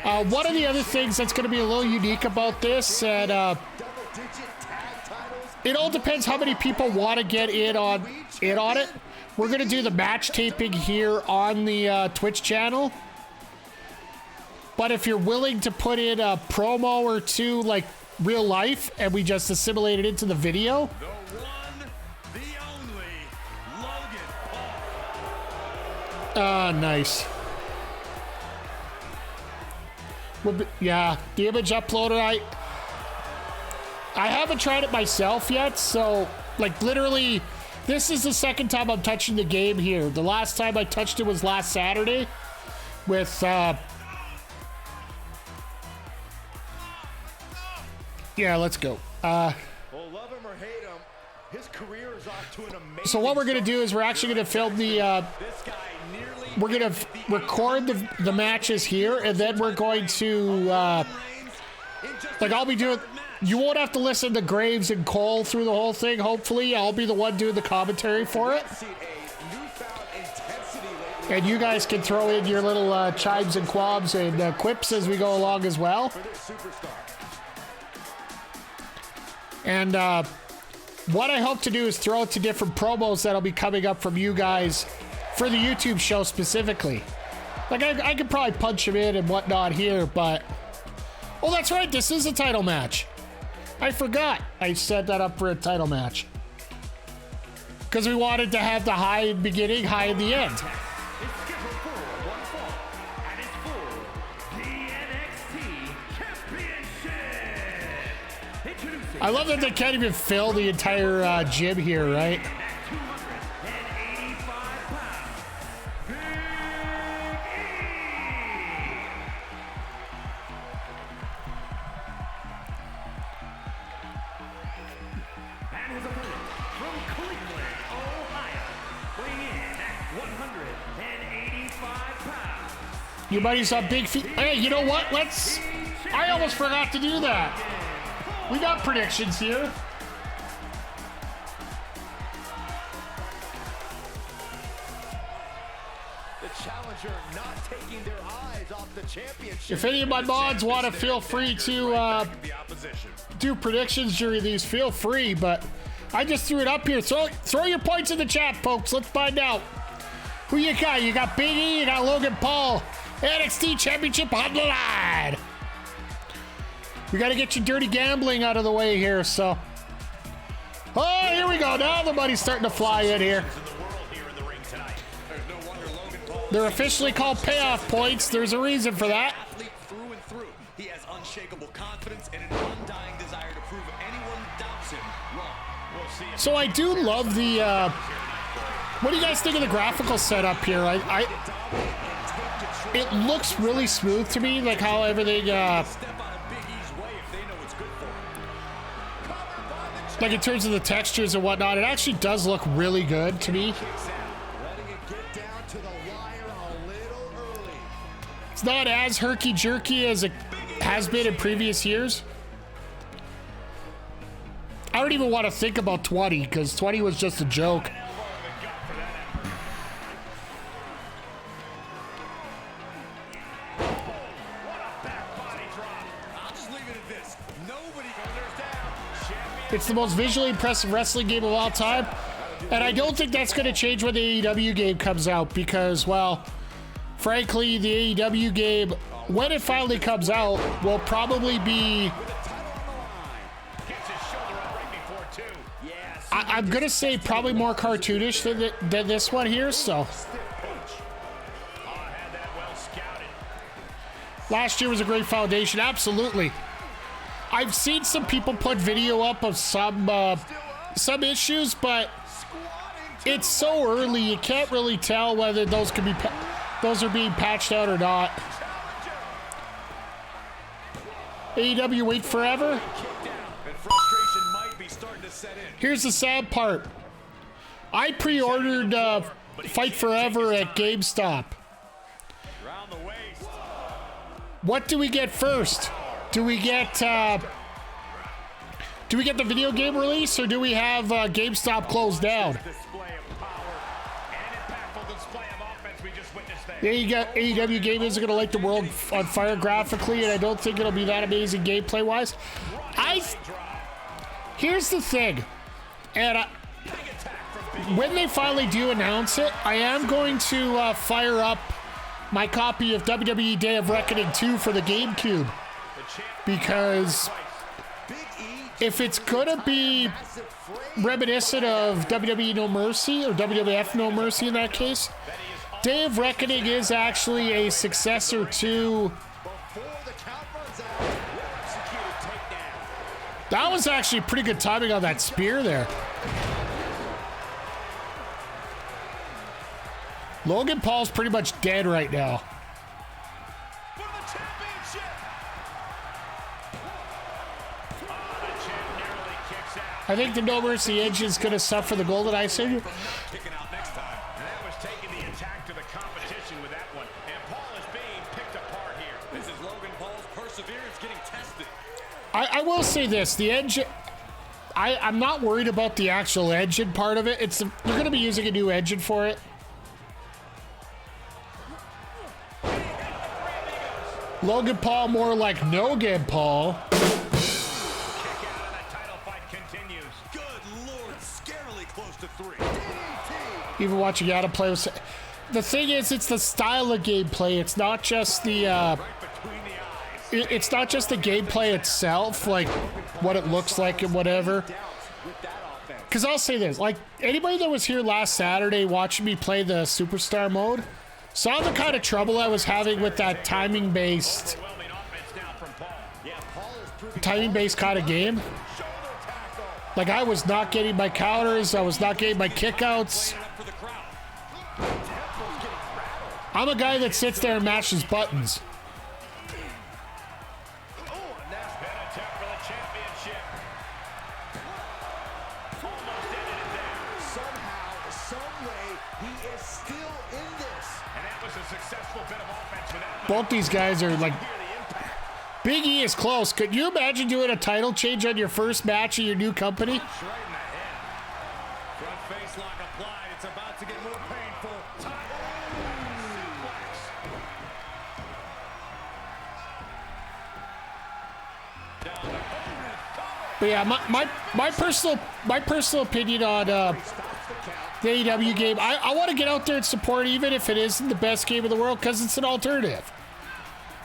One of the other things that's gonna be a little unique about this, and it all depends how many people want to get in on it. We're gonna do the match taping here on the Twitch channel. But if you're willing to put in a promo or two, like real life, and we just assimilate it into the video. The one, the only, Logan Paul. Ah, nice. Yeah, the image uploader, I haven't tried it myself yet, so, like, literally, this is the second time I'm touching the game here. The last time I touched it was last Saturday with, yeah, let's go. Well, love him or hate him, his career is off to an amazing so what we're going to do is we're actually going to film the we're gonna record the matches here, and then we're going to like I'll be doing. You won't have to listen to Graves and Cole through the whole thing. Hopefully, I'll be the one doing the commentary for it, and you guys can throw in your little chimes and quabs and quips as we go along as well. And what I hope to do is throw out to different promos that'll be coming up from you guys for the YouTube show specifically. Like, I could probably punch him in and whatnot here, but... Oh, that's right, this is a title match. I forgot I set that up for a title match. Because we wanted to have the high in the beginning, high in the end. I love that they can't even fill the entire gym here, right? Your buddy's on big feet. Hey, you know what? I almost forgot to do that. We got predictions here. The challenger not taking their eyes off the championship. If any of my mods want to feel free to do predictions during these, feel free. But I just threw it up here. Throw your points in the chat, folks. Let's find out. Who you got? You got Big E, you got Logan Paul. NXT Championship on the line. We got to get your dirty gambling out of the way here, so. Oh, here we go. Now the money's starting to fly in here. They're officially called payoff points. There's a reason for that. Through and through. He has unshakable confidence and an undying desire to prove anyone doubts him wrong. So I do love the, what do you guys think of the graphical setup here? It looks really smooth to me, like how everything, like in terms of the textures and whatnot, it actually does look really good to me. It's not as herky-jerky as it has been in previous years. I don't even want to think about 20, because 20 was just a joke. It's the most visually impressive wrestling game of all time. And I don't think that's going to change when the AEW game comes out because, well, frankly, the AEW game, when it finally comes out, will probably be... I'm going to say probably more cartoonish than this one here, so... Last year was a great foundation, absolutely. I've seen some people put video up of some issues, but it's so early you can't really tell whether those could be those are being patched out or not. AEW wait forever. Here's the sad part. I pre-ordered Fight Forever at GameStop. What do we get first? Do we get the video game release, or do we have GameStop closed down? Yeah, you got AEW game isn't gonna light the world on fire graphically, and I don't think it'll be that amazing gameplay wise. Here's the thing, and when they finally do announce it, I am going to fire up my copy of WWE Day of Reckoning 2 for the GameCube. Because if it's gonna be reminiscent of WWE No Mercy, or WWF No Mercy in that case, Day of Reckoning is actually a successor to... That was actually pretty good timing on that spear there. Logan Paul's pretty much dead right now. I think the No Mercy Edge is going to suffer the Golden Eye Savior. taking the attack to the competition with that one. And Paul is being picked apart here. This is Logan Paul's perseverance getting tested. I will say this, the engine, I'm not worried about the actual engine part of it. They're going to be using a new engine for it. Logan Paul more like No-Game Paul. Kick out and the title fight continues. Good Lord, scarily close to 3. Even watching Adam play with... The thing is, it's the style of gameplay. It's not just the... Right between the eyes. It's not just the gameplay itself, like what it looks like and whatever. Because I'll say this, like anybody that was here last Saturday watching me play the Superstar mode saw the kind of trouble I was having with that timing-based kind of game. Like I was not getting my counters, I was not getting my kickouts. I'm a guy that sits there and mashes buttons. Both these guys are like... Big E is close. Could you imagine doing a title change on your first match of your new company? Front face lock applied. It's about to get more painful. But yeah, my personal opinion on the AEW game, I want to get out there and support, even if it isn't the best game in the world, because it's an alternative.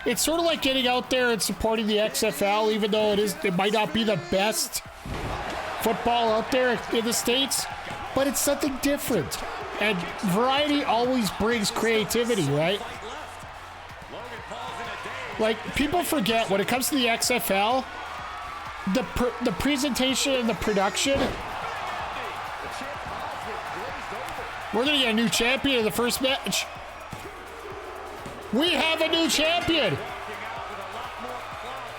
It's sort of like getting out there and supporting the XFL, even though it might not be the best football out there in the States, but it's something different. And variety always brings creativity, right? Like, people forget, when it comes to the XFL, the presentation and the production, we're going to get a new champion in the first match. We have a new champion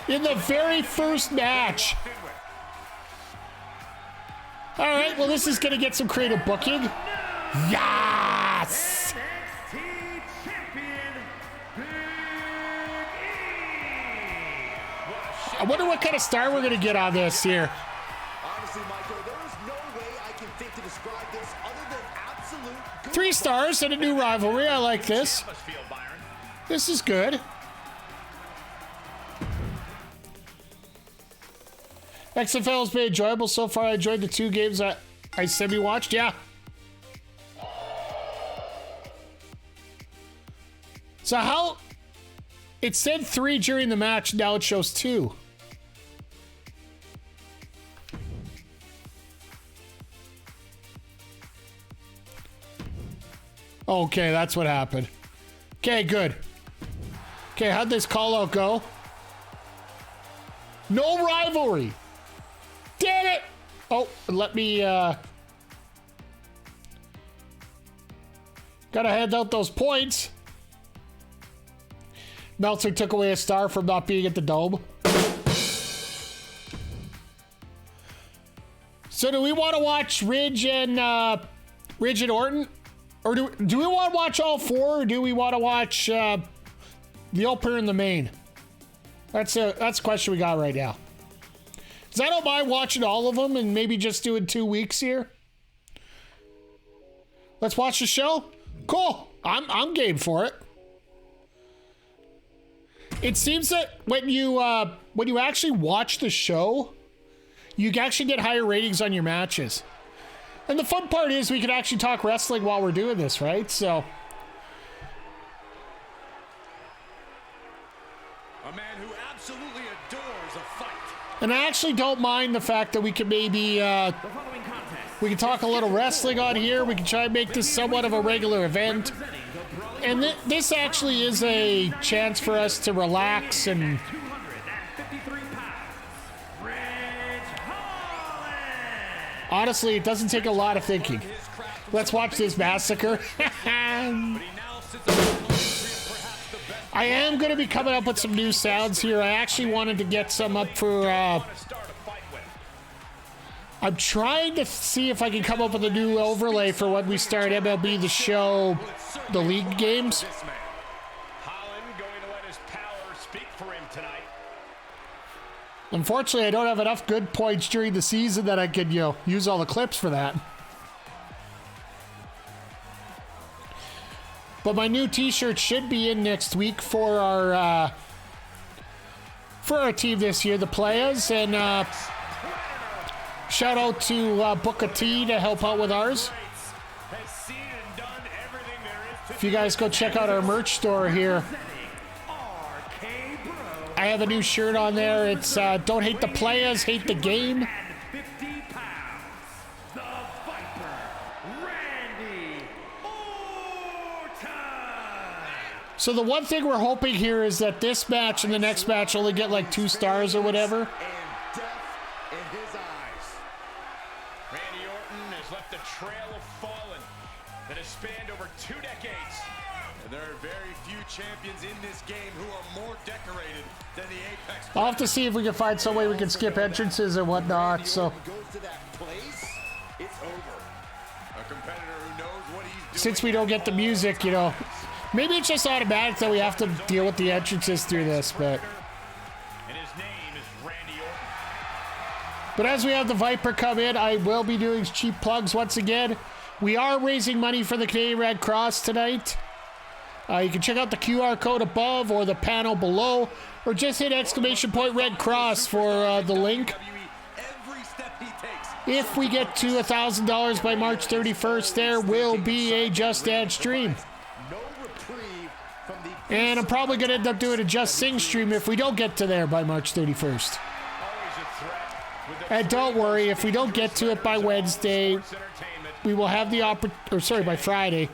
in the very first match. All right, well, this is going to get some creative booking. Yes! I wonder what kind of star we're going to get on this here. Honestly, Michael, there is no way I can think to describe this other than absolute... 3 stars and a new rivalry. I like this. This is good. XFL has been enjoyable so far. I enjoyed the 2 games I semi-watched. Yeah. So how... It said 3 during the match. Now it shows 2. Okay, that's what happened. Okay, good. Okay, how'd this call out go? No rivalry. Damn it. Oh, let me, gotta hand out those points. Meltzer took away a star from not being at the Dome. So do we want to watch Ridge and Orton? Or do we want to watch all 4, or do we want to watch the opener and the main? That's the question we got right now. Because I don't mind watching all of them and maybe just doing 2 weeks here. Let's watch the show. Cool. I'm game for it. It seems that when you actually watch the show, you actually get higher ratings on your matches. And the fun part is we can actually talk wrestling while we're doing this, right? So. A man who absolutely adores a fight. And I actually don't mind the fact that we can maybe, we can talk a little wrestling on here. We can try and make this somewhat of a regular event. And this actually is a chance for us to relax and... Honestly, it doesn't take a lot of thinking. Let's watch this massacre. I am going to be coming up with some new sounds here. I actually wanted to get some up for I'm trying to see if I can come up with a new overlay for when we start MLB The Show, the league games. Holland going to let his power speak for him tonight. Unfortunately, I don't have enough good points during the season that I could, use all the clips for that. But my new T-shirt should be in next week for our team this year, the Players, and shout out to Booker T to help out with ours. If you guys go check out our merch store here, I have a new shirt on there. It's don't hate the players, hate the game. So the one thing we're hoping here is that this match and the next match only get like 2 stars or whatever. Randy Orton has left a trail of fallen that has spanned over 2 decades. And there are very few champions in this game who are more decorated than the Apex. I'll have to see if we can find some way we can skip entrances and whatnot. So since we don't get the music, maybe it's just automatic that we have to deal with the entrances through this, but. And his name is Randy Orton. But as we have the Viper come in, I will be doing cheap plugs once again. We are raising money for the Canadian Red Cross tonight. You can check out the QR code above or the panel below, or just hit !Red Cross for the link. If we get to $1,000 by March 31st, there will be a Just Dance stream. And I'm probably going to end up doing a Just Sing stream if we don't get to there by March 31st. And don't worry, if we don't get to it by Wednesday, we will have the by Friday.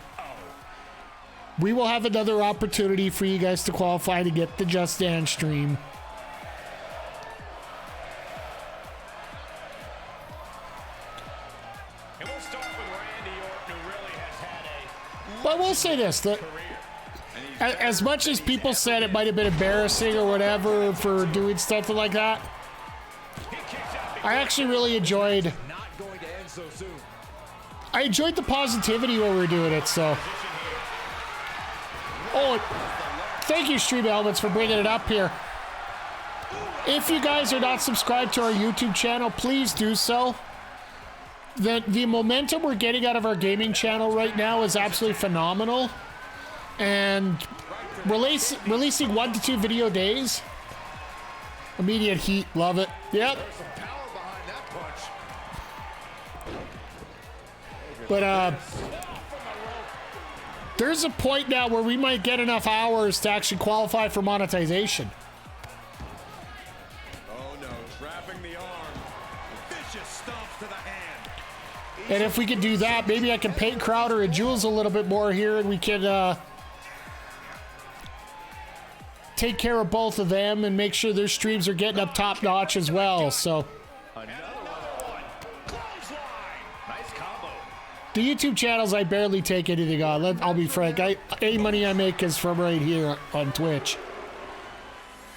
We will have another opportunity for you guys to qualify to get the Just Dance stream. And we'll start with Randy Orton, who really has had a... But we'll say this, as much as people said it might have been embarrassing or whatever for doing something like that, I actually really enjoyed... I enjoyed the positivity when we were doing it, so... Oh, thank you, Stream Elements, for bringing it up here. If you guys are not subscribed to our YouTube channel, please do so. The momentum we're getting out of our gaming channel right now is absolutely phenomenal. And releasing 1 to 2 video days. Immediate heat, love it. Yep. But there's a point now where we might get enough hours to actually qualify for monetization. Oh no, trapping the arm. Vicious stomp to the hand. And if we can do that, maybe I can paint Crowder and Jules a little bit more here, and we can take care of both of them and make sure their streams are getting up top notch as well. So the YouTube channels, I barely take anything on. I'll be frank. Any money I make is from right here on Twitch.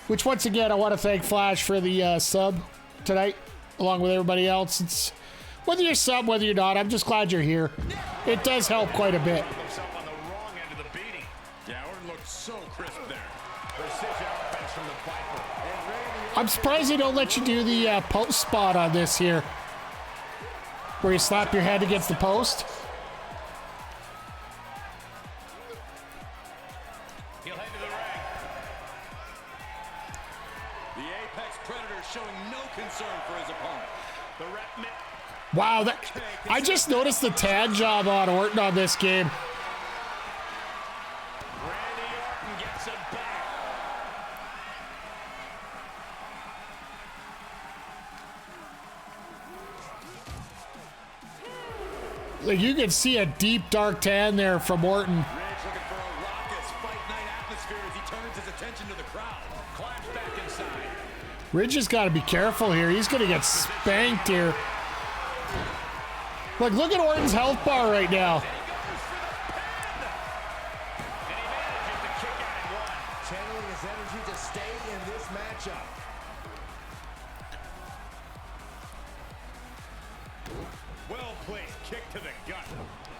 Which, once again, I want to thank Flash for the sub tonight, along with everybody else. It's whether you're sub, whether you're not, I'm just glad you're here. It does help quite a bit. I'm surprised they don't let you do the post spot on this here, where you slap your head against the post. He'll head to the ring. The Apex Predator showing no concern for his opponent. The rep. Wow, I just noticed the tan job on Orton on this game. Randy Orton gets it back. Like, you can see a deep dark tan there from Orton. Ridge looking for a raucous fight night atmosphere as he turns his attention to the crowd. Climbs back inside. Ridge has got to be careful here. He's going to get spanked here. Like, look at Orton's health bar right now. Channeling his energy to stay in this matchup.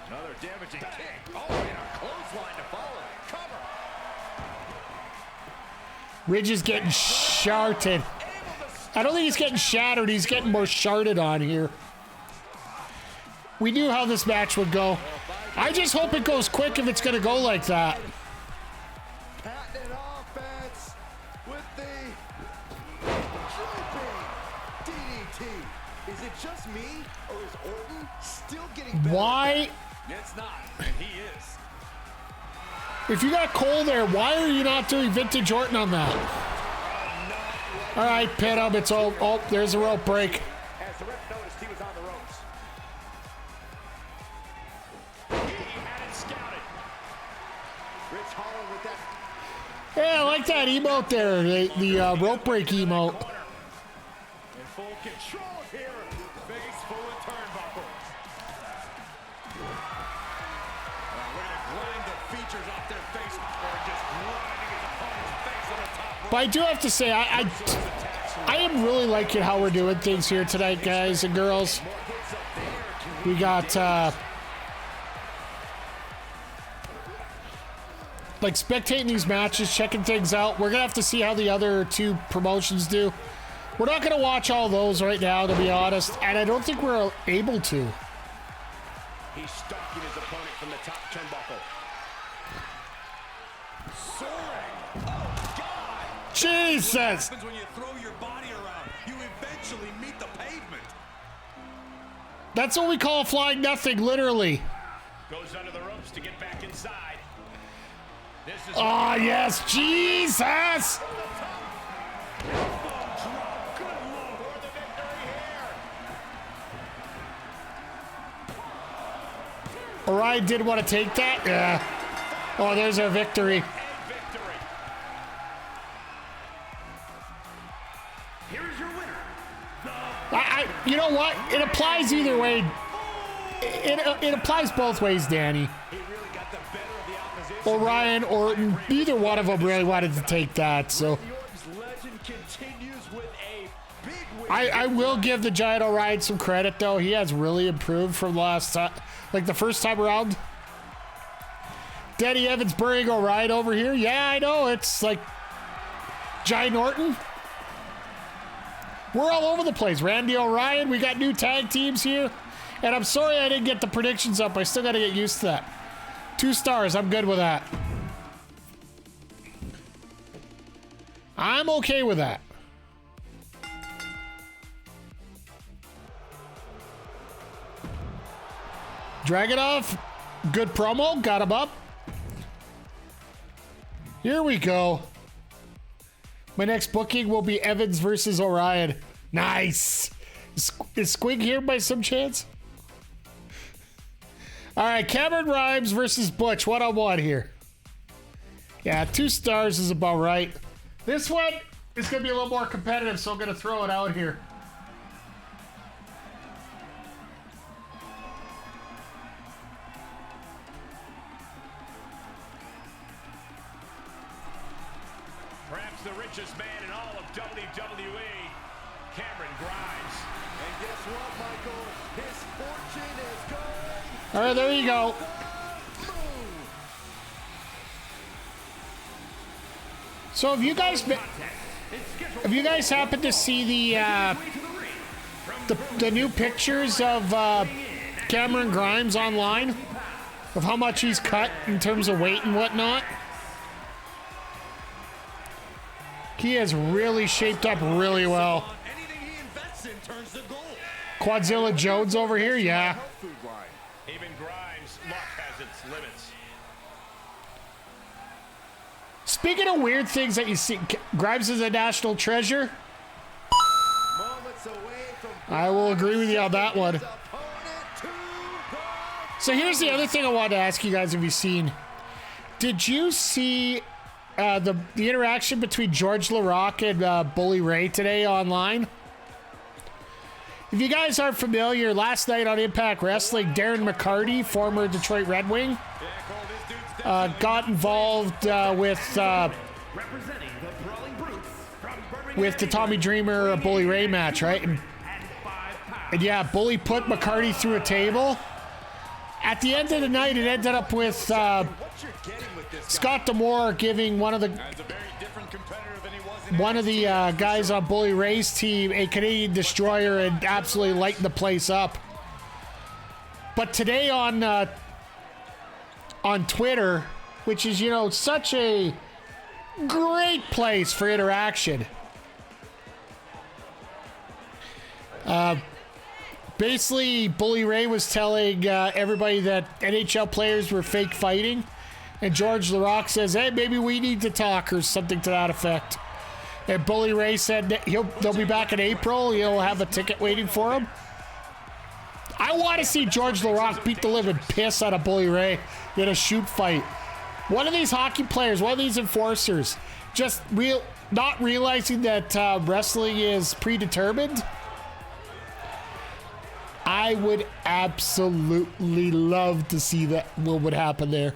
Another damaging kick. Oh, and a clothesline to follow. Cover. Ridge is getting sharted. I don't think he's getting shattered. He's getting more sharded on here. We knew how this match would go. I just hope it goes quick if it's going to go like that. Patent offense with the jumping DDT. Is it just me, or is Orton still getting better? Why? It's not, and he is. If you got Cole there, why are you not doing vintage Orton on that? All right, pin him. It's all. Oh, there's a rope break. As the ref noticed, he was on the ropes. He had it scouted. Rich Holland with that. Yeah, I like that emote there. The rope break emote. In full control here. Face full of turnbuckles. We're going to grind the features off their face, or just grinding his opponent's face on the top rope. But I do have to say, I am really liking how we're doing things here tonight, guys and girls. We got like spectating these matches, checking things out. We're gonna have to see how the other two promotions do. We're not gonna watch all those right now, to be honest, and I don't think we're able to. He's stalking his opponent from the top turnbuckle. Soaring. Oh, God. Jesus! What happens when you throw your body around? You eventually meet the pavement. That's what we call flying nothing, literally. Goes under the ropes to get back inside. This is Oh, yes, Jesus! Orion did want to take that? Yeah. Oh, there's our victory. Here's your winner. You know what? It applies either way. It applies both ways, Danny. He really got the better of the opposition. Orion, Orton, neither one of them really wanted to take that, so. The Orton's legend continues with a big win. I will give the Giant Orion some credit, though. He has really improved from last time, like the first time around. Danny Evans burying Orion over here. Yeah, I know. It's like Giant Orton. We're all over the place. Randy Orion, we got new tag teams here. And I'm sorry I didn't get the predictions up. I still got to get used to that. 2 stars. I'm good with that. I'm okay with that. Dragunov, good promo. Got him up. Here we go. My next booking will be Evans versus Orion. Nice. Is Squig here by some chance? All right, Cameron Grimes versus Butch. 1-on-1 here. Yeah, 2 stars is about right. This one is going to be a little more competitive, so I'm going to throw it out here. perhaps the richest man in all of WWE, Cameron Grimes. And guess what, Michael? His fortune is going. All right, there you go. So have you guys happened to see the new pictures of Cameron Grimes online, of how much he's cut in terms of weight and whatnot? He has really shaped up really well. Anything he invests in turns to gold. Quadzilla Jones over here, yeah. Even Grimes' luck has its limits. Speaking of weird things that you see, Grimes is a national treasure. Moments away from I will agree with you on that one. his opponent to the So here's the other thing I wanted to ask you guys, have you seen? Did you see the interaction between George LaRock and Bully Ray today online? If you guys aren't familiar, last night on Impact Wrestling, Darren McCarty, former Detroit Red Wing, got involved with Representing the Brawling Brutes from Birmingham, the Tommy Dreamer Bully Ray match, right? And yeah, Bully put McCarty through a table. At the end of the night, it ended up with What you're getting with this guy. Scott D'Amore giving one of the As a very different competitor than he was in guys on Bully Ray's team a Canadian destroyer and absolutely lighting the place up. But today on Twitter, which is, you know, such a great place for interaction. Basically, Bully Ray was telling everybody that NHL players were fake fighting, and George LaRock says, "Hey, maybe we need to talk," or something to that effect. And Bully Ray said that they'll be back in April. He'll have a ticket waiting for him. I want to see George LaRock beat the living piss out of Bully Ray in a shoot fight. One of these hockey players, one of these enforcers, just not realizing that wrestling is predetermined. I would absolutely love to see what would happen there.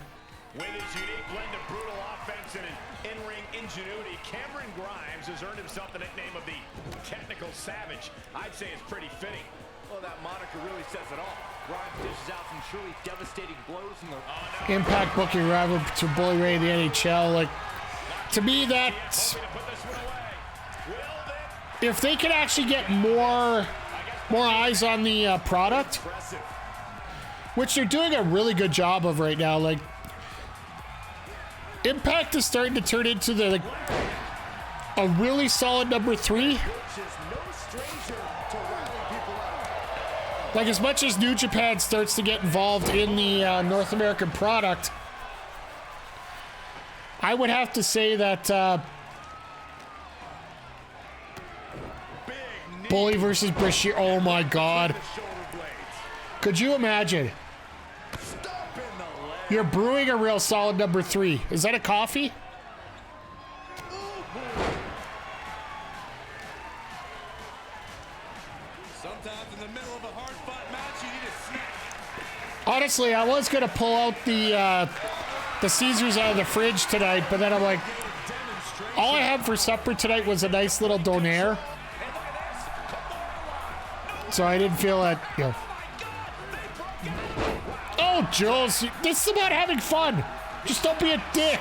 With his unique blend of brutal offense and an in-ring ingenuity, Cameron Grimes has earned himself the nickname of the Technical Savage. I'd say it's pretty fitting. Well, that moniker really says it all. Grimes dishes out some truly devastating blows in the Impact booking rival to Bully Ray in the NHL. Like, to me, that Hoping to put this one away. Will they? if they could actually get more eyes on the product, impressive. which they're doing a really good job of right now. Like, Impact is starting to turn into a really solid number 3. Which is no stranger to riling people up. Like, as much as New Japan starts to get involved in the North American product, I would have to say that Bully versus Brashear, oh my God. Shoulder blades. Could you imagine? Stop in the leg. You're brewing a real solid number 3. Is that a coffee? Sometimes in the middle of a hard-fought match, you need a snack. Honestly, I was going to pull out the Caesars out of the fridge tonight, but then I'm like, all I had for supper tonight was a nice little donair. So I didn't feel that, you know. Oh, Jules, this is about having fun. Just don't be a dick.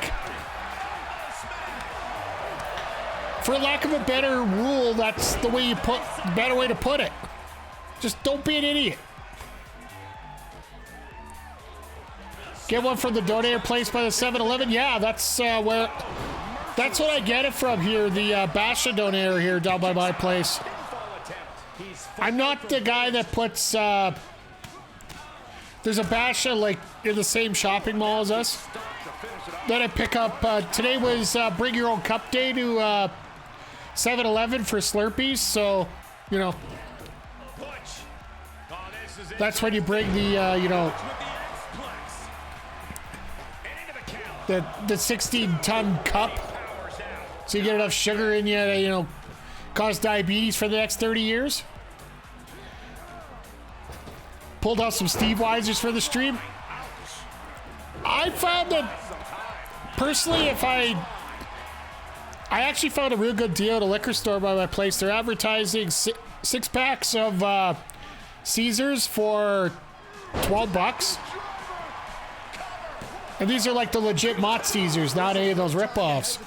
For lack of a better rule, that's the way better way to put it. Just don't be an idiot. Get one from the donair place by the 7-Eleven. Yeah, that's what I get it from here. The Basha donair here down by my place. I'm not the guy that puts. There's a Basha like in the same shopping mall as us that I pick up. Today was bring your own cup day to 7-Eleven for Slurpees. So, you know, that's when you bring the the 16-ton cup, so you get enough sugar in you to cause diabetes for the next 30 years. Pulled out some Steve Weisers for the stream. I found that, personally, if I actually found a real good deal at a liquor store by my place. They're advertising six packs of Caesars for $12. And these are like the legit Mott Caesars, not any of those ripoffs.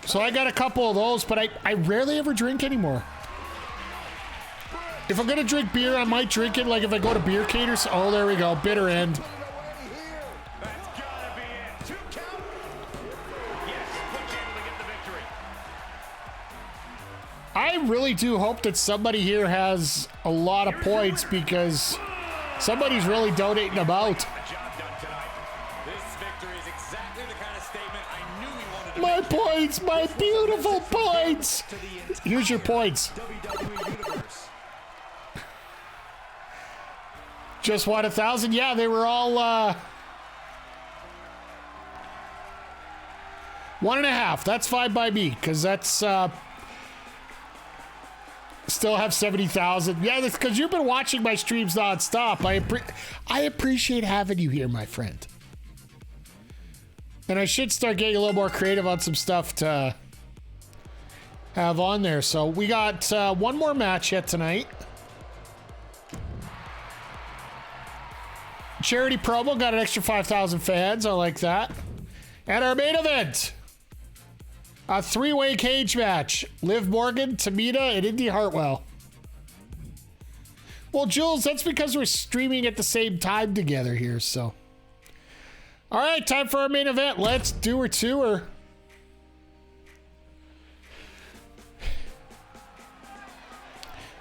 So I got a couple of those, but I rarely ever drink anymore. If I'm gonna drink beer, I might drink it like if I go to Beer Caters. Oh, there we go, bitter end. That's gotta be it. 2 count. Yes, Butch able to get the victory. I really do hope that somebody here has a lot of points because somebody's really donating them out. The job done tonight. This victory is exactly the kind of statement I knew he wanted to My make. points, my beautiful points. Here's your points. WWE Universe. Just won 1,000. Yeah, they were all 1.5. That's fine by me because that's still have 70,000. Yeah, that's because you've been watching my streams nonstop. I appreciate having you here, my friend. And I should start getting a little more creative on some stuff to have on there. So we got one more match yet tonight. Charity promo got an extra 5,000 fans. I like that. And our main event. A three-way cage match. Liv Morgan, Tamina, and Indy Hartwell. Well, Jules, that's because we're streaming at the same time together here, so. All right, time for our main event. Let's do her to her.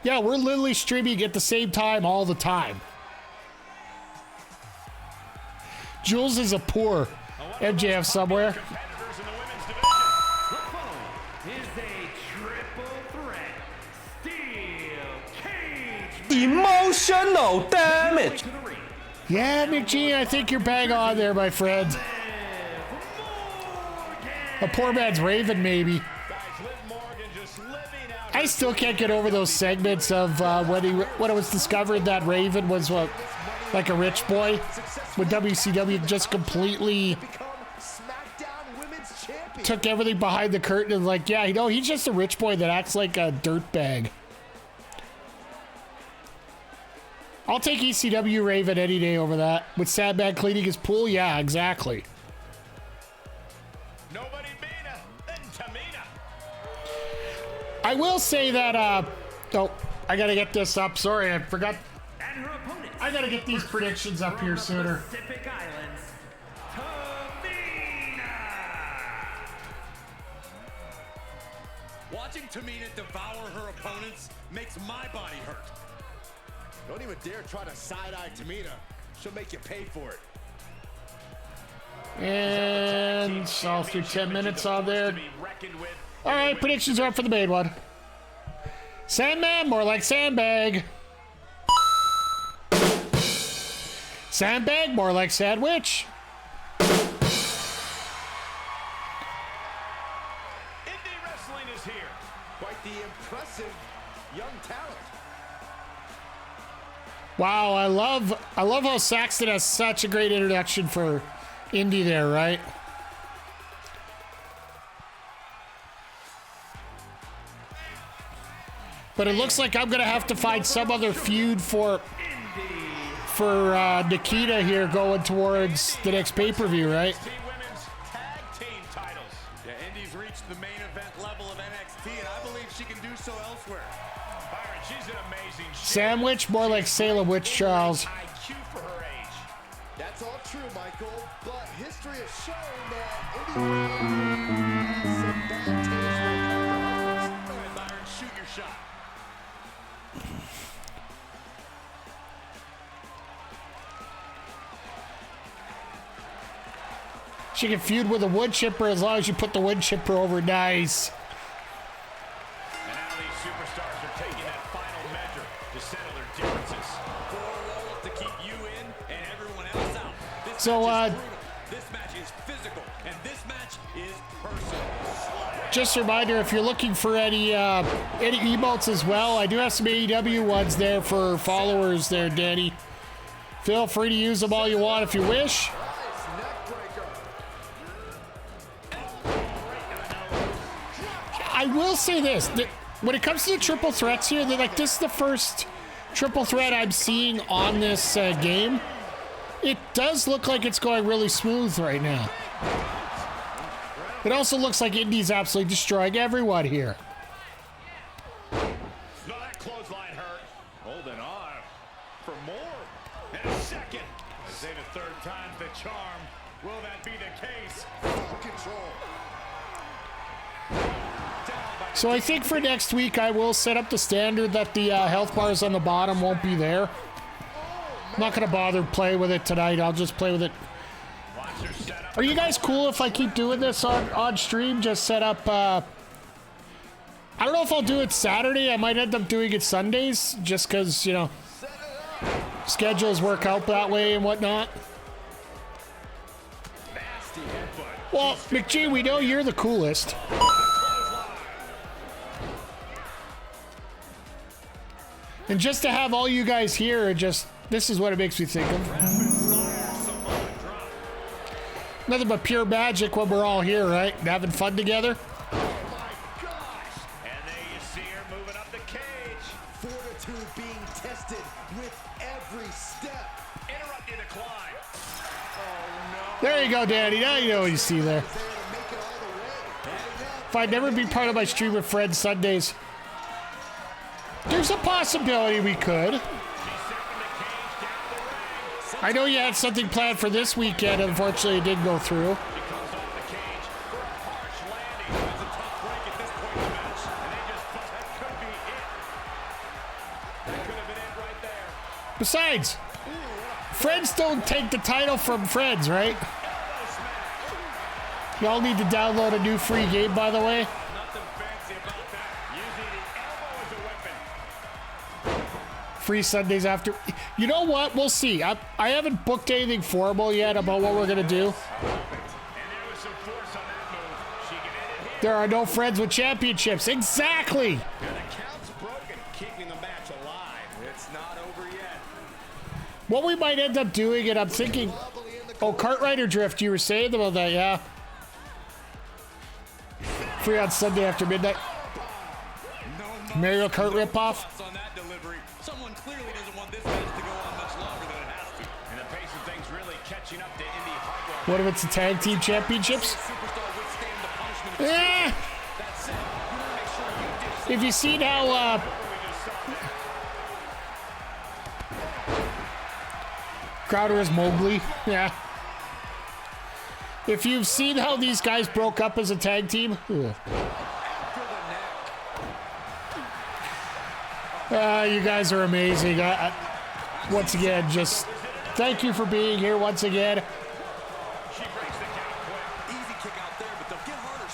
Yeah, we're literally streaming at the same time all the time. Jules is a poor MJF somewhere. Emotional damage. Yeah, McGee, I think you're bang on there, my friend. A poor man's Raven, maybe. I still can't get over those segments of when it was discovered that Raven was like a rich boy, when WCW just completely took everything behind the curtain and like, yeah, you know, he's just a rich boy that acts like a dirtbag. I'll take ECW Raven any day over that. With Sandman cleaning his pool, yeah, exactly. Nobody better than Tamina. I will say that, oh, I gotta get this up. Sorry, I forgot. And her opponent. I gotta get these predictions up here sooner. Pacific Islands, Tamina. Watching Tamina devour her opponents makes my body hurt. Don't even dare try to side-eye Tamina. She'll make you pay for it. And all through 10 minutes on there. All right, predictions are up for the main one. Sandman, more like sandbag. Sandbag, more like sandwich. Indie wrestling is here. Quite the impressive young talent. Wow, I love how Saxton has such a great introduction for Indy there, right? But it looks like I'm gonna have to find some other feud for Nikita here going towards the next pay-per-view, right? Women's tag team titles. Yeah, Indy's reached the main event level of NXT, and I believe she can do so elsewhere. Byron, she's an amazing Sandwich, more like Salem Witch Trials. IQ for her age. That's all true, Michael, but history has shown that Indy has some bad taste when it comes to All right, Byron, shoot your shot. She can feud with a wood chipper as long as you put the wood chipper over. Nice. And now these superstars are taking that final measure to settle their differences. Four walls to keep you in and everyone else out. This So, match is brutal. This match is physical, and this match is personal. just a reminder, if you're looking for any emotes as well, I do have some AEW ones there for followers there, Danny. Feel free to use them all you want if you wish. I will say this, that when it comes to the triple threats here, they're like, this is the first triple threat I'm seeing on this game. It does look like it's going really smooth right now. It also looks like Indy's absolutely destroying everyone here. No, that clothesline hurt. Holding on for more. And a second. I say the third time's the charm. Will that be the case? full control. So I think for next week, I will set up the standard that the health bars on the bottom won't be there. I'm not going to bother play with it tonight. I'll just play with it. Are you guys cool if I keep doing this on stream? Just set up... I don't know if I'll do it Saturday. I might end up doing it Sundays just because, you know, schedules work out that way and whatnot. Well, McGee, we know you're the coolest. And just to have all you guys here, this is what it makes me think of. Nothing but pure magic when we're all here, right? And having fun together. Oh my gosh! And there you see her moving up the cage. Fortitude being tested with every step. Interrupting the climb. There you go, Daddy. Now you know what you see there. If I'd never be part of my Stream with Friends Sundays, there's a possibility we could. I know you had something planned for this weekend. Unfortunately, it didn't go through. Besides, Friends don't take the title from Friends, right? Y'all need to download a new free game, by the way. Free Sundays after. You know what? We'll see. I haven't booked anything formal yet about what we're going to do. There are no friends with championships. Exactly. What we might end up doing, and I'm thinking, oh, Cartwright or Drift, you were saying about that, yeah. Free on Sunday after midnight. Mario Kart ripoff. Someone clearly doesn't want this match to go on much longer than it has to. And the pace of things really catching up to Indy hard. What if it's the tag team championships? Eh. If you seen how Crowder is Mowgli, yeah. If you've seen how these guys broke up as a tag team, you guys are amazing. Once again, just thank you for being here once again. She breaks the count quick. Easy kick out there, but they'll get harder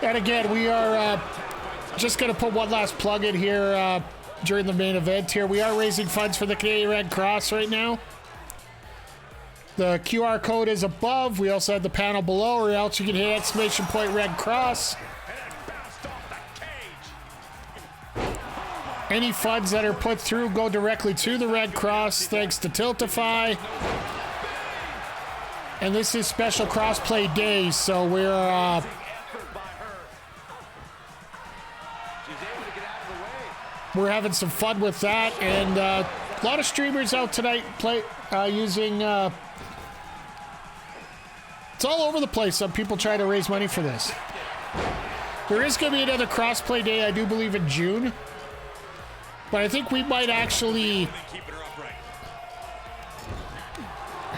soon. And again, we are just going to put one last plug in here during the main event here. We are raising funds for the Canadian Red Cross right now. The QR code is above. We also have the panel below, or else you can hit exclamation point Red Cross. Any funds that are put through go directly to the Red Cross, thanks to Tiltify. And this is special crossplay days, so we're having some fun with that, and a lot of streamers out tonight using. It's all over the place. Some people try to raise money for this. There is going to be another crossplay day, I do believe, in June, but I think we might actually.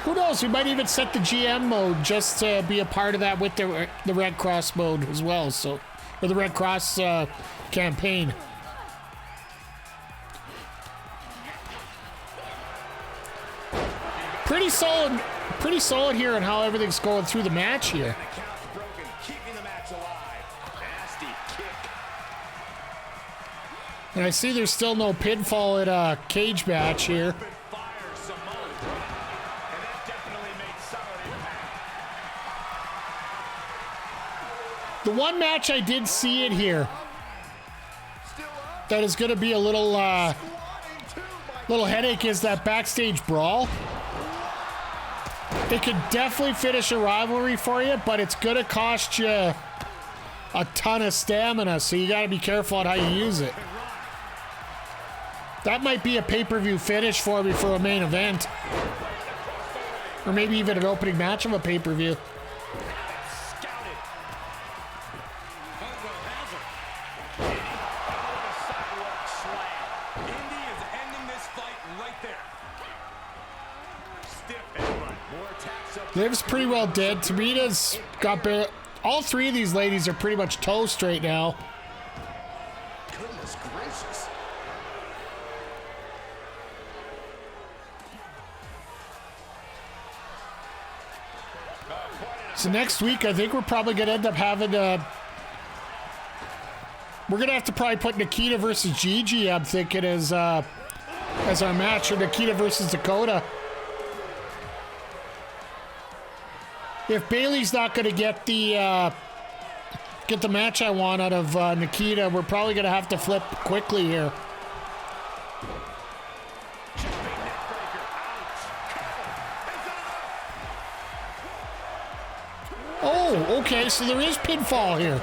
Who knows? We might even set the GM mode just to be a part of that with the Red Cross mode as well. So, or the Red Cross campaign. Pretty solid here on how everything's going through the match here. And I see there's still no pinfall at a cage match here. The one match I did see it here that is going to be a little headache is that backstage brawl. It could definitely finish a rivalry for you, but it's going to cost you a ton of stamina, so you got to be careful on how you use it. That might be a pay-per-view finish for me for a main event. Or maybe even an opening match of a pay-per-view. Liv's pretty well dead. Tamina's got all three of these ladies are pretty much toast right now. Goodness gracious. So next week, I think we're probably going to end up having we're going to have to probably put Nikita versus Gigi, I'm thinking, as our match, or Nikita versus Dakota. If Bailey's not going to get the match I want out of Nikita, we're probably going to have to flip quickly here. Oh, okay, so there is pinfall here.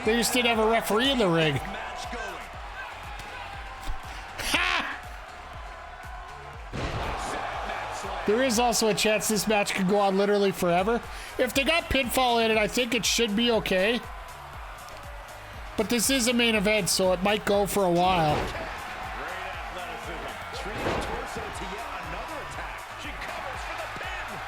They just didn't have a referee in the ring. Ha! There is also a chance this match could go on literally forever. If they got pinfall in it, I think it should be okay. But this is a main event, so it might go for a while. Great athleticism. Treating torso to yet another attack. She covers for the pin.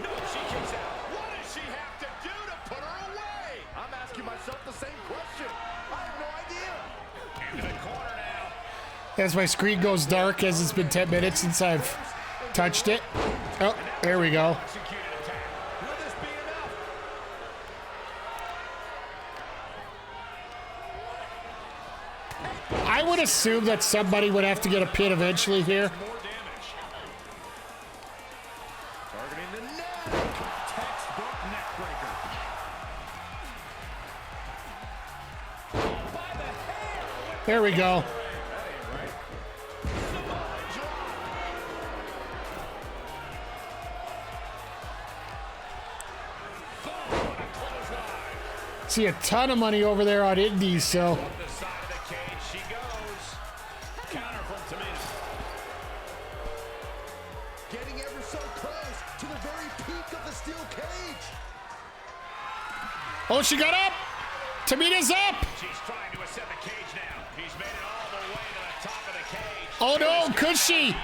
No, she kicks out. What does she have to do to put her away? I'm asking myself the same question. I have no idea. Into the corner now. As my screen goes dark, as it's been 10 minutes since I've touched it. Oh, there we go. Executed attack. Will this be enough? I would assume that somebody would have to get a pin eventually here. More damage. Targeting the neck. Textbook neck breaker. By the hair. There we go. That ain't right. Samoa drop. Boom, what a clothesline. See a ton of money over there on Indies, so Up the side of the cage she goes. Counter from Tamina. Getting ever so close to the very peak of the steel cage. oh, she got up. Tamina's up. She's trying to ascend the cage now. He's made it all the way to the top of the cage. Oh no, could she?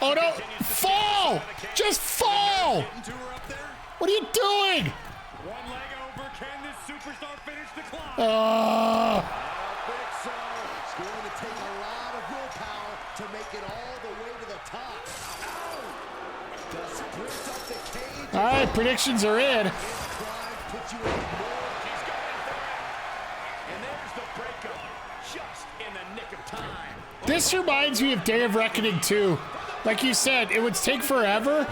Oh no, fall! Just fall! Into her up there. What are you doing? One leg over. Can this superstar finish the climb? Uh, I think so. It's going to take a lot of willpower to make it all the way to the top. Ow! The sprint up the cage. all right, predictions are in. Climb puts you in more. She's going for it. And there's the breakup. Just in the nick of time. This reminds me of Day of Reckoning 2. Like you said, it would take forever.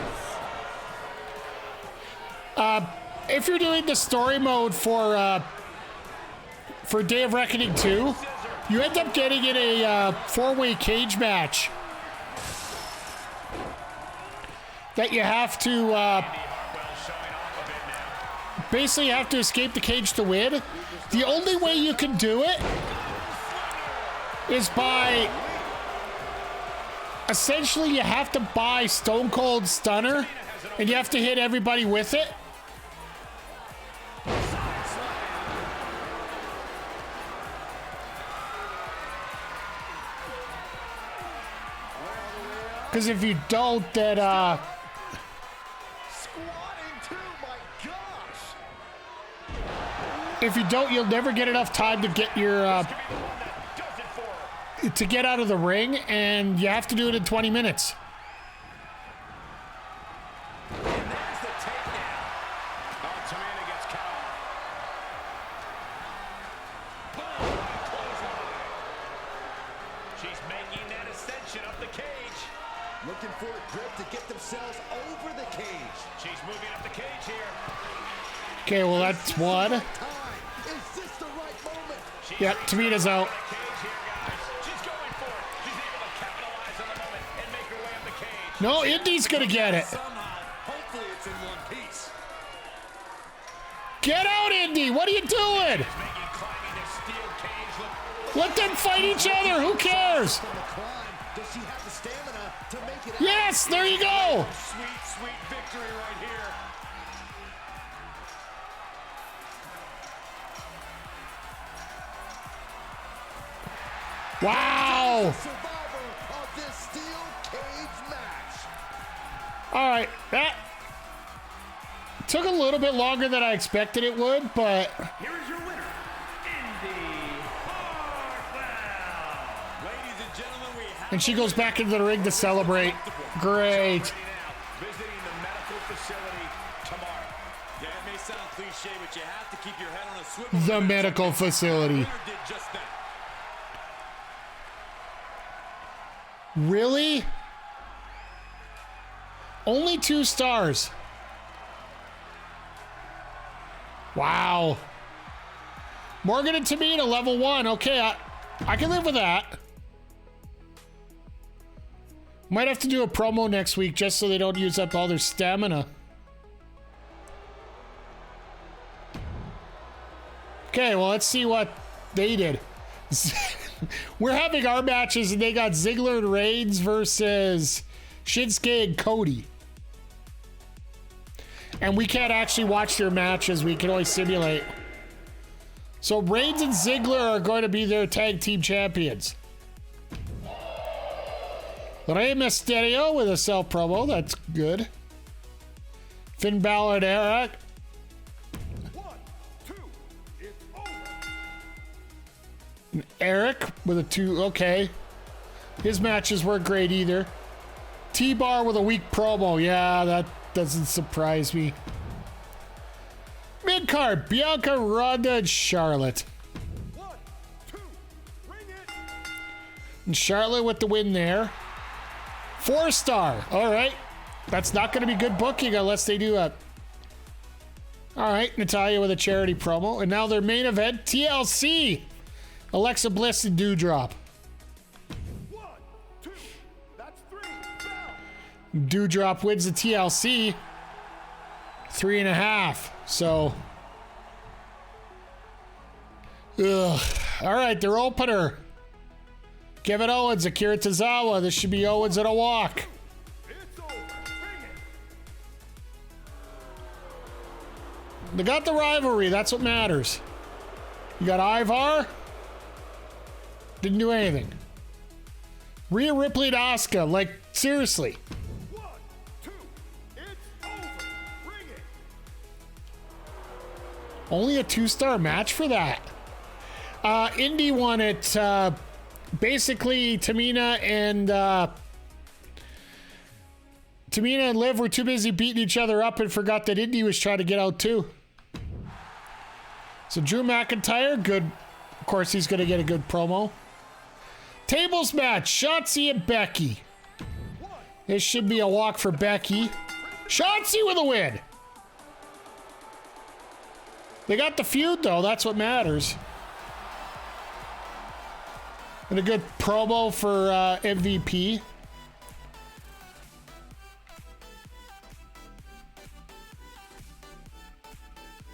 If you're doing the story mode for Day of Reckoning 2, you end up getting in a four-way cage match that you have to basically you have to escape the cage to win. The only way you can do it is by essentially you have to buy Stone Cold Stunner and you have to hit everybody with it. Because if you don't, then Squatting too, my gosh. if you don't, you'll never get enough time to get your Does it for her. to get out of the ring, and you have to do it in 20 minutes. And there's the takedown. Oh, Tamina gets caught. Boom, clothesline. She's making that ascension up the cage. Looking for a grip to get themselves over the cage. She's moving up the cage here. Okay, well that's one. Time. Is this the right moment? Yep, Tamina's out. The cage here, guys. She's going for it. She's able to capitalize on the moment and make her way up the cage. No, Indy's gonna get it. Somehow, hopefully it's in one piece. Get out, Indy! What are you doing? Making climbing this steel cage look. Let them fight each other. Who cares? From the climb, does she have the stamina to make it out? Yes, there you go. Sweet, sweet victory right here. Wow. Survivor of this steel cage match. All right, that took a little bit longer than I expected it would, but Here is your winner, Indy Hartwell. Ladies and gentlemen, we have and she goes back into the ring to celebrate. Great. Visiting the medical facility tomorrow. Yeah, it may sound cliche, but you have to keep your head on a swivel. The medical facility. Winner did just that. Really? Only 2 stars. Wow. Morgan and Tamina, level 1. Okay, I can live with that. Might have to do a promo next week just so they don't use up all their stamina. Okay, well, let's see what they did. We're having our matches, and they got Ziggler and Reigns versus Shinsuke and Cody. And we can't actually watch their matches. We can only simulate. So Reigns and Ziggler are going to be their tag team champions. Rey Mysterio with a self promo. That's good. Finn Balor and Eric. 1, 2, it's over. Eric with a 2. Okay. His matches weren't great either. T-Bar with a weak promo. Yeah, that doesn't surprise me. Mid-card, Bianca, Ronda, and Charlotte. 1, 2, bring it. And Charlotte with the win there. 4-star. All right. That's not going to be good booking unless they do a... All right, Natalya with a charity promo. And now their main event, TLC. Alexa Bliss and Doudrop. 1, 2, that's 3, down. Doudrop wins the TLC. 3.5. So... Ugh. All right, their opener. Kevin Owens, Akira Tozawa. This should be Owens at a walk. It's over. Bring it. They got the rivalry. That's what matters. You got Ivar. Didn't do anything. Rhea Ripley and Asuka. Like, seriously. 1, 2, it's over. Bring it. Only a 2-star match for that. Indy won it. Basically, Tamina and Liv were too busy beating each other up and forgot that Indy was trying to get out too. So Drew McIntyre, good. Of course, he's going to get a good promo. Tables match, Shotzi and Becky. This should be a walk for Becky. Shotzi with a win. They got the feud, though. That's what matters. And a good promo for MVP.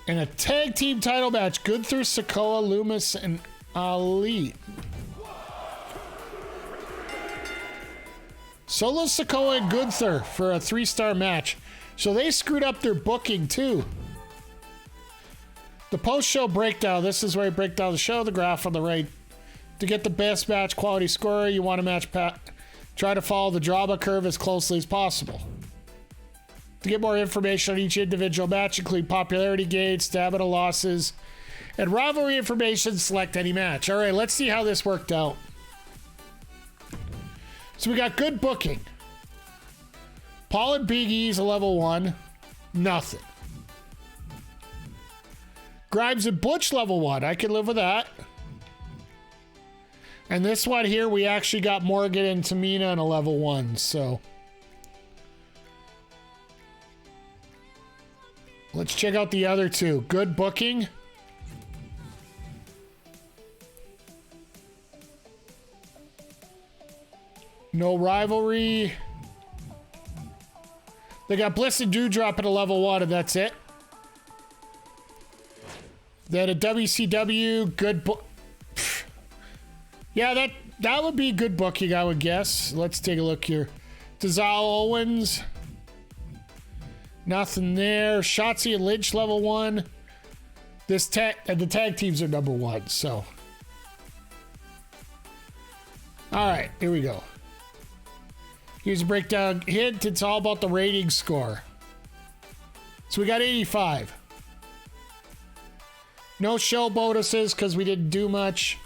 And a tag team title match. Gunther, Sikoa, Loomis, and Ali. Solo Sikoa and Gunther for a 3-star match. So they screwed up their booking too. The post-show breakdown. This is where I break down the show. The graph on the right. To get the best match quality score, you want to try to follow the drama curve as closely as possible. To get more information on each individual match, include popularity gains, stamina losses, and rivalry information, select any match. All right, let's see how this worked out. So we got good booking. Paul and Big E's a level 1. Nothing. Grimes and Butch level 1. I can live with that. And this one here, we actually got Morgan and Tamina in a level 1, so. Let's check out the other two. Good booking. No rivalry. They got Bliss and Doudrop at a level 1, and that's it. Then a WCW, good book. Yeah, that would be good booking, I would guess. Let's take a look here. Tozawa Owens. Nothing there. Shotzi and Lynch level 1. The tag teams are number 1, so. Alright, here we go. Here's a breakdown hint. It's all about the rating score. So we got 85. No show bonuses because we didn't do much.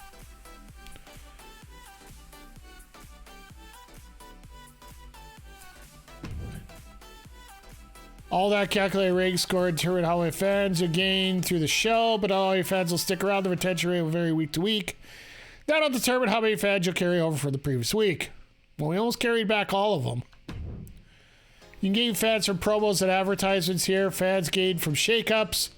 All that calculated rating score determine how many fans you gain through the show, but all your fans will stick around. The retention rate will vary week to week. That'll determine how many fans you'll carry over for the previous week. Well, we almost carried back all of them. You can gain fans from promos and advertisements here. Fans gained from shakeups,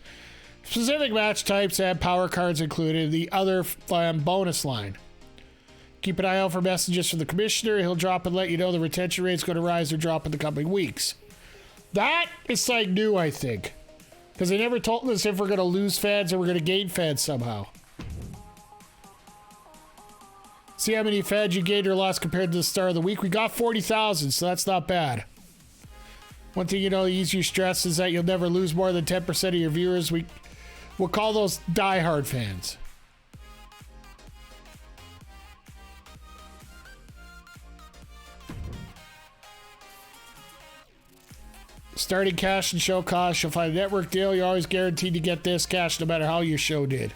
specific match types, and power cards included. The other fan bonus line. Keep an eye out for messages from the commissioner. He'll drop and let you know the retention rate is going to rise or drop in the coming weeks. That is like new, I think. Because they never told us if we're going to lose fans or we're going to gain fans somehow. See how many fans you gained or lost compared to the start of the week. We got 40,000, so that's not bad. One thing you know, ease your stress is that you'll never lose more than 10% of your viewers. We'll call those diehard fans. Starting cash and show cost. You'll find a network deal. You're always guaranteed to get this cash no matter how your show did.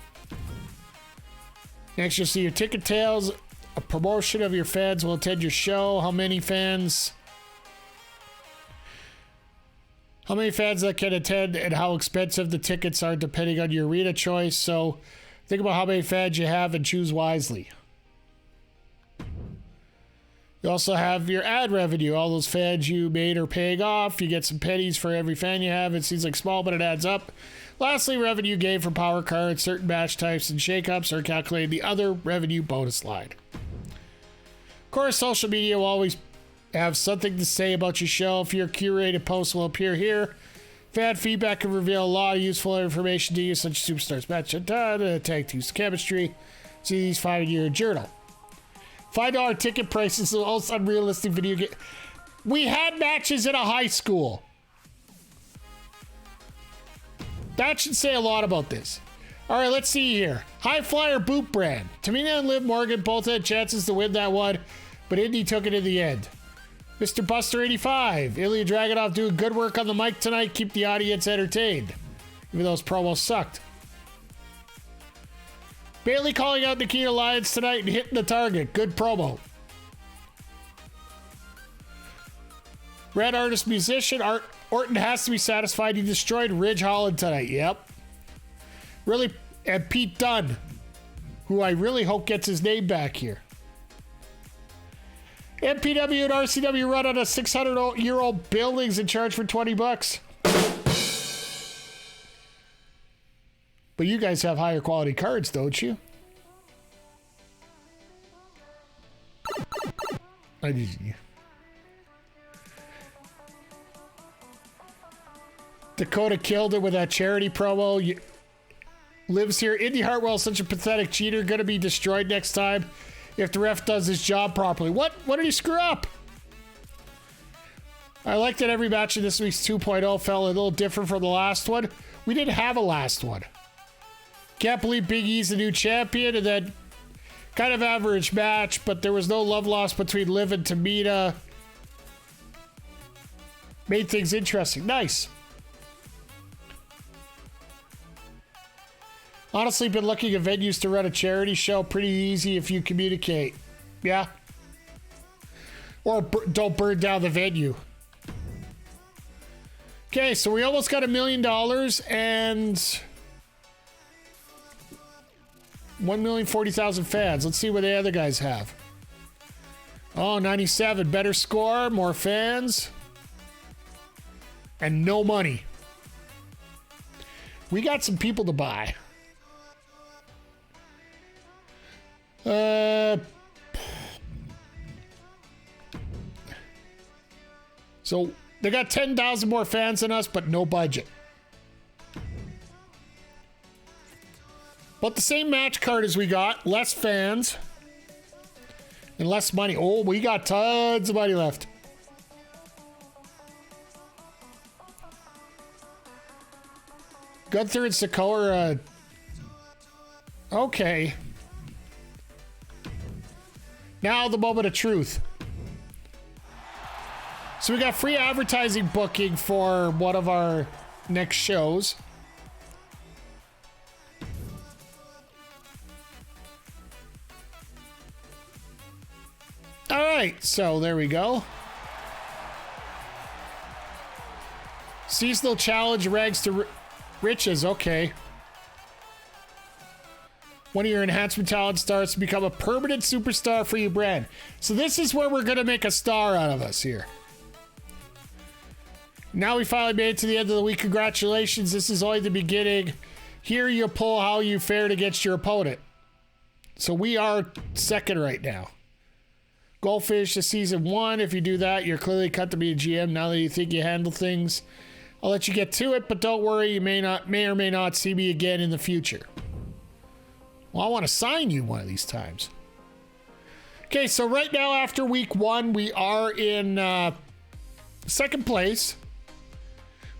Next, you'll see your ticket tails. A promotion of your fans will attend your show. How many fans that can attend and how expensive the tickets are depending on your arena choice. So think about how many fans you have and choose wisely. You also have your ad revenue. All those fans you made are paying off. You get some pennies for every fan you have. It seems like small, but it adds up. Lastly, revenue gained from power cards, certain match types, and shakeups are calculated in the other revenue bonus line. Of course, social media will always have something to say about your show. If your curated post will appear here. Fan feedback can reveal a lot of useful information to you, such as superstars match, tag teams, chemistry. See these 5-year journal. $5 ticket prices, the most unrealistic video game. We had matches in a high school. That should say a lot about this. All right, let's see here. High Flyer Boot Brand. Tamina and Liv Morgan both had chances to win that one, but Indy took it in the end. Mr. Buster 85. Ilya Dragunov doing good work on the mic tonight. Keep the audience entertained, even though his promos sucked. Bailey calling out Nikita Lyons tonight and hitting the target. Good promo. Red Artist Musician. Orton has to be satisfied he destroyed Ridge Holland tonight. Yep. Really, and Pete Dunne, who I really hope gets his name back here. MPW and RCW run on a 600-year-old buildings and charge for $20. But you guys have higher quality cards, don't you? Dakota killed it with that charity promo. Lives here. Indy Hartwell, such a pathetic cheater, gonna be destroyed next time if the ref does his job properly. What did he screw up? I like that every match in this week's 2.0 felt a little different from the last one. We didn't have a last one. Can't believe Big E's the new champion, and then kind of average match, but there was no love lost between Liv and Tamina. Made things interesting. Nice. Honestly, been looking at venues to run a charity show. Pretty easy if you communicate. Yeah? Or don't burn down the venue. Okay, so we almost got $1 million and 1,040,000 fans. Let's see what the other guys have. Oh, 97. Better score, more fans, and no money. We got some people to buy. So they got 10,000 more fans than us, but no budget. But the same match card as we got, less fans and less money. Oh, we got tons of money left. Gunther and Sikoa. Okay. Now the moment of truth. So we got free advertising booking for one of our next shows. All right, so there we go. Seasonal challenge rags to riches. Okay. One of your enhancement talent starts to become a permanent superstar for your brand. So this is where we're going to make a star out of us here. Now we finally made it to the end of the week. Congratulations. This is only the beginning. Here you pull how you fared against your opponent. So we are second right now. Goal finish to season 1. If you do that, you're clearly cut to be a GM now that you think you handle things. I'll let you get to it, but don't worry. You may or may not see me again in the future. Well, I want to sign you one of these times. Okay, so right now after week 1, we are in second place.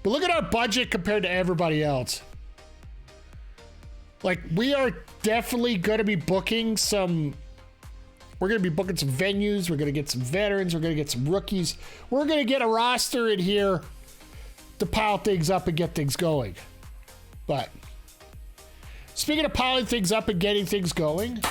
But look at our budget compared to everybody else. Like, we are definitely going to be booking some... We're going to be booking some venues. We're going to get some veterans. We're going to get some rookies. We're going to get a roster in here to pile things up and get things going. But speaking of piling things up and getting things going,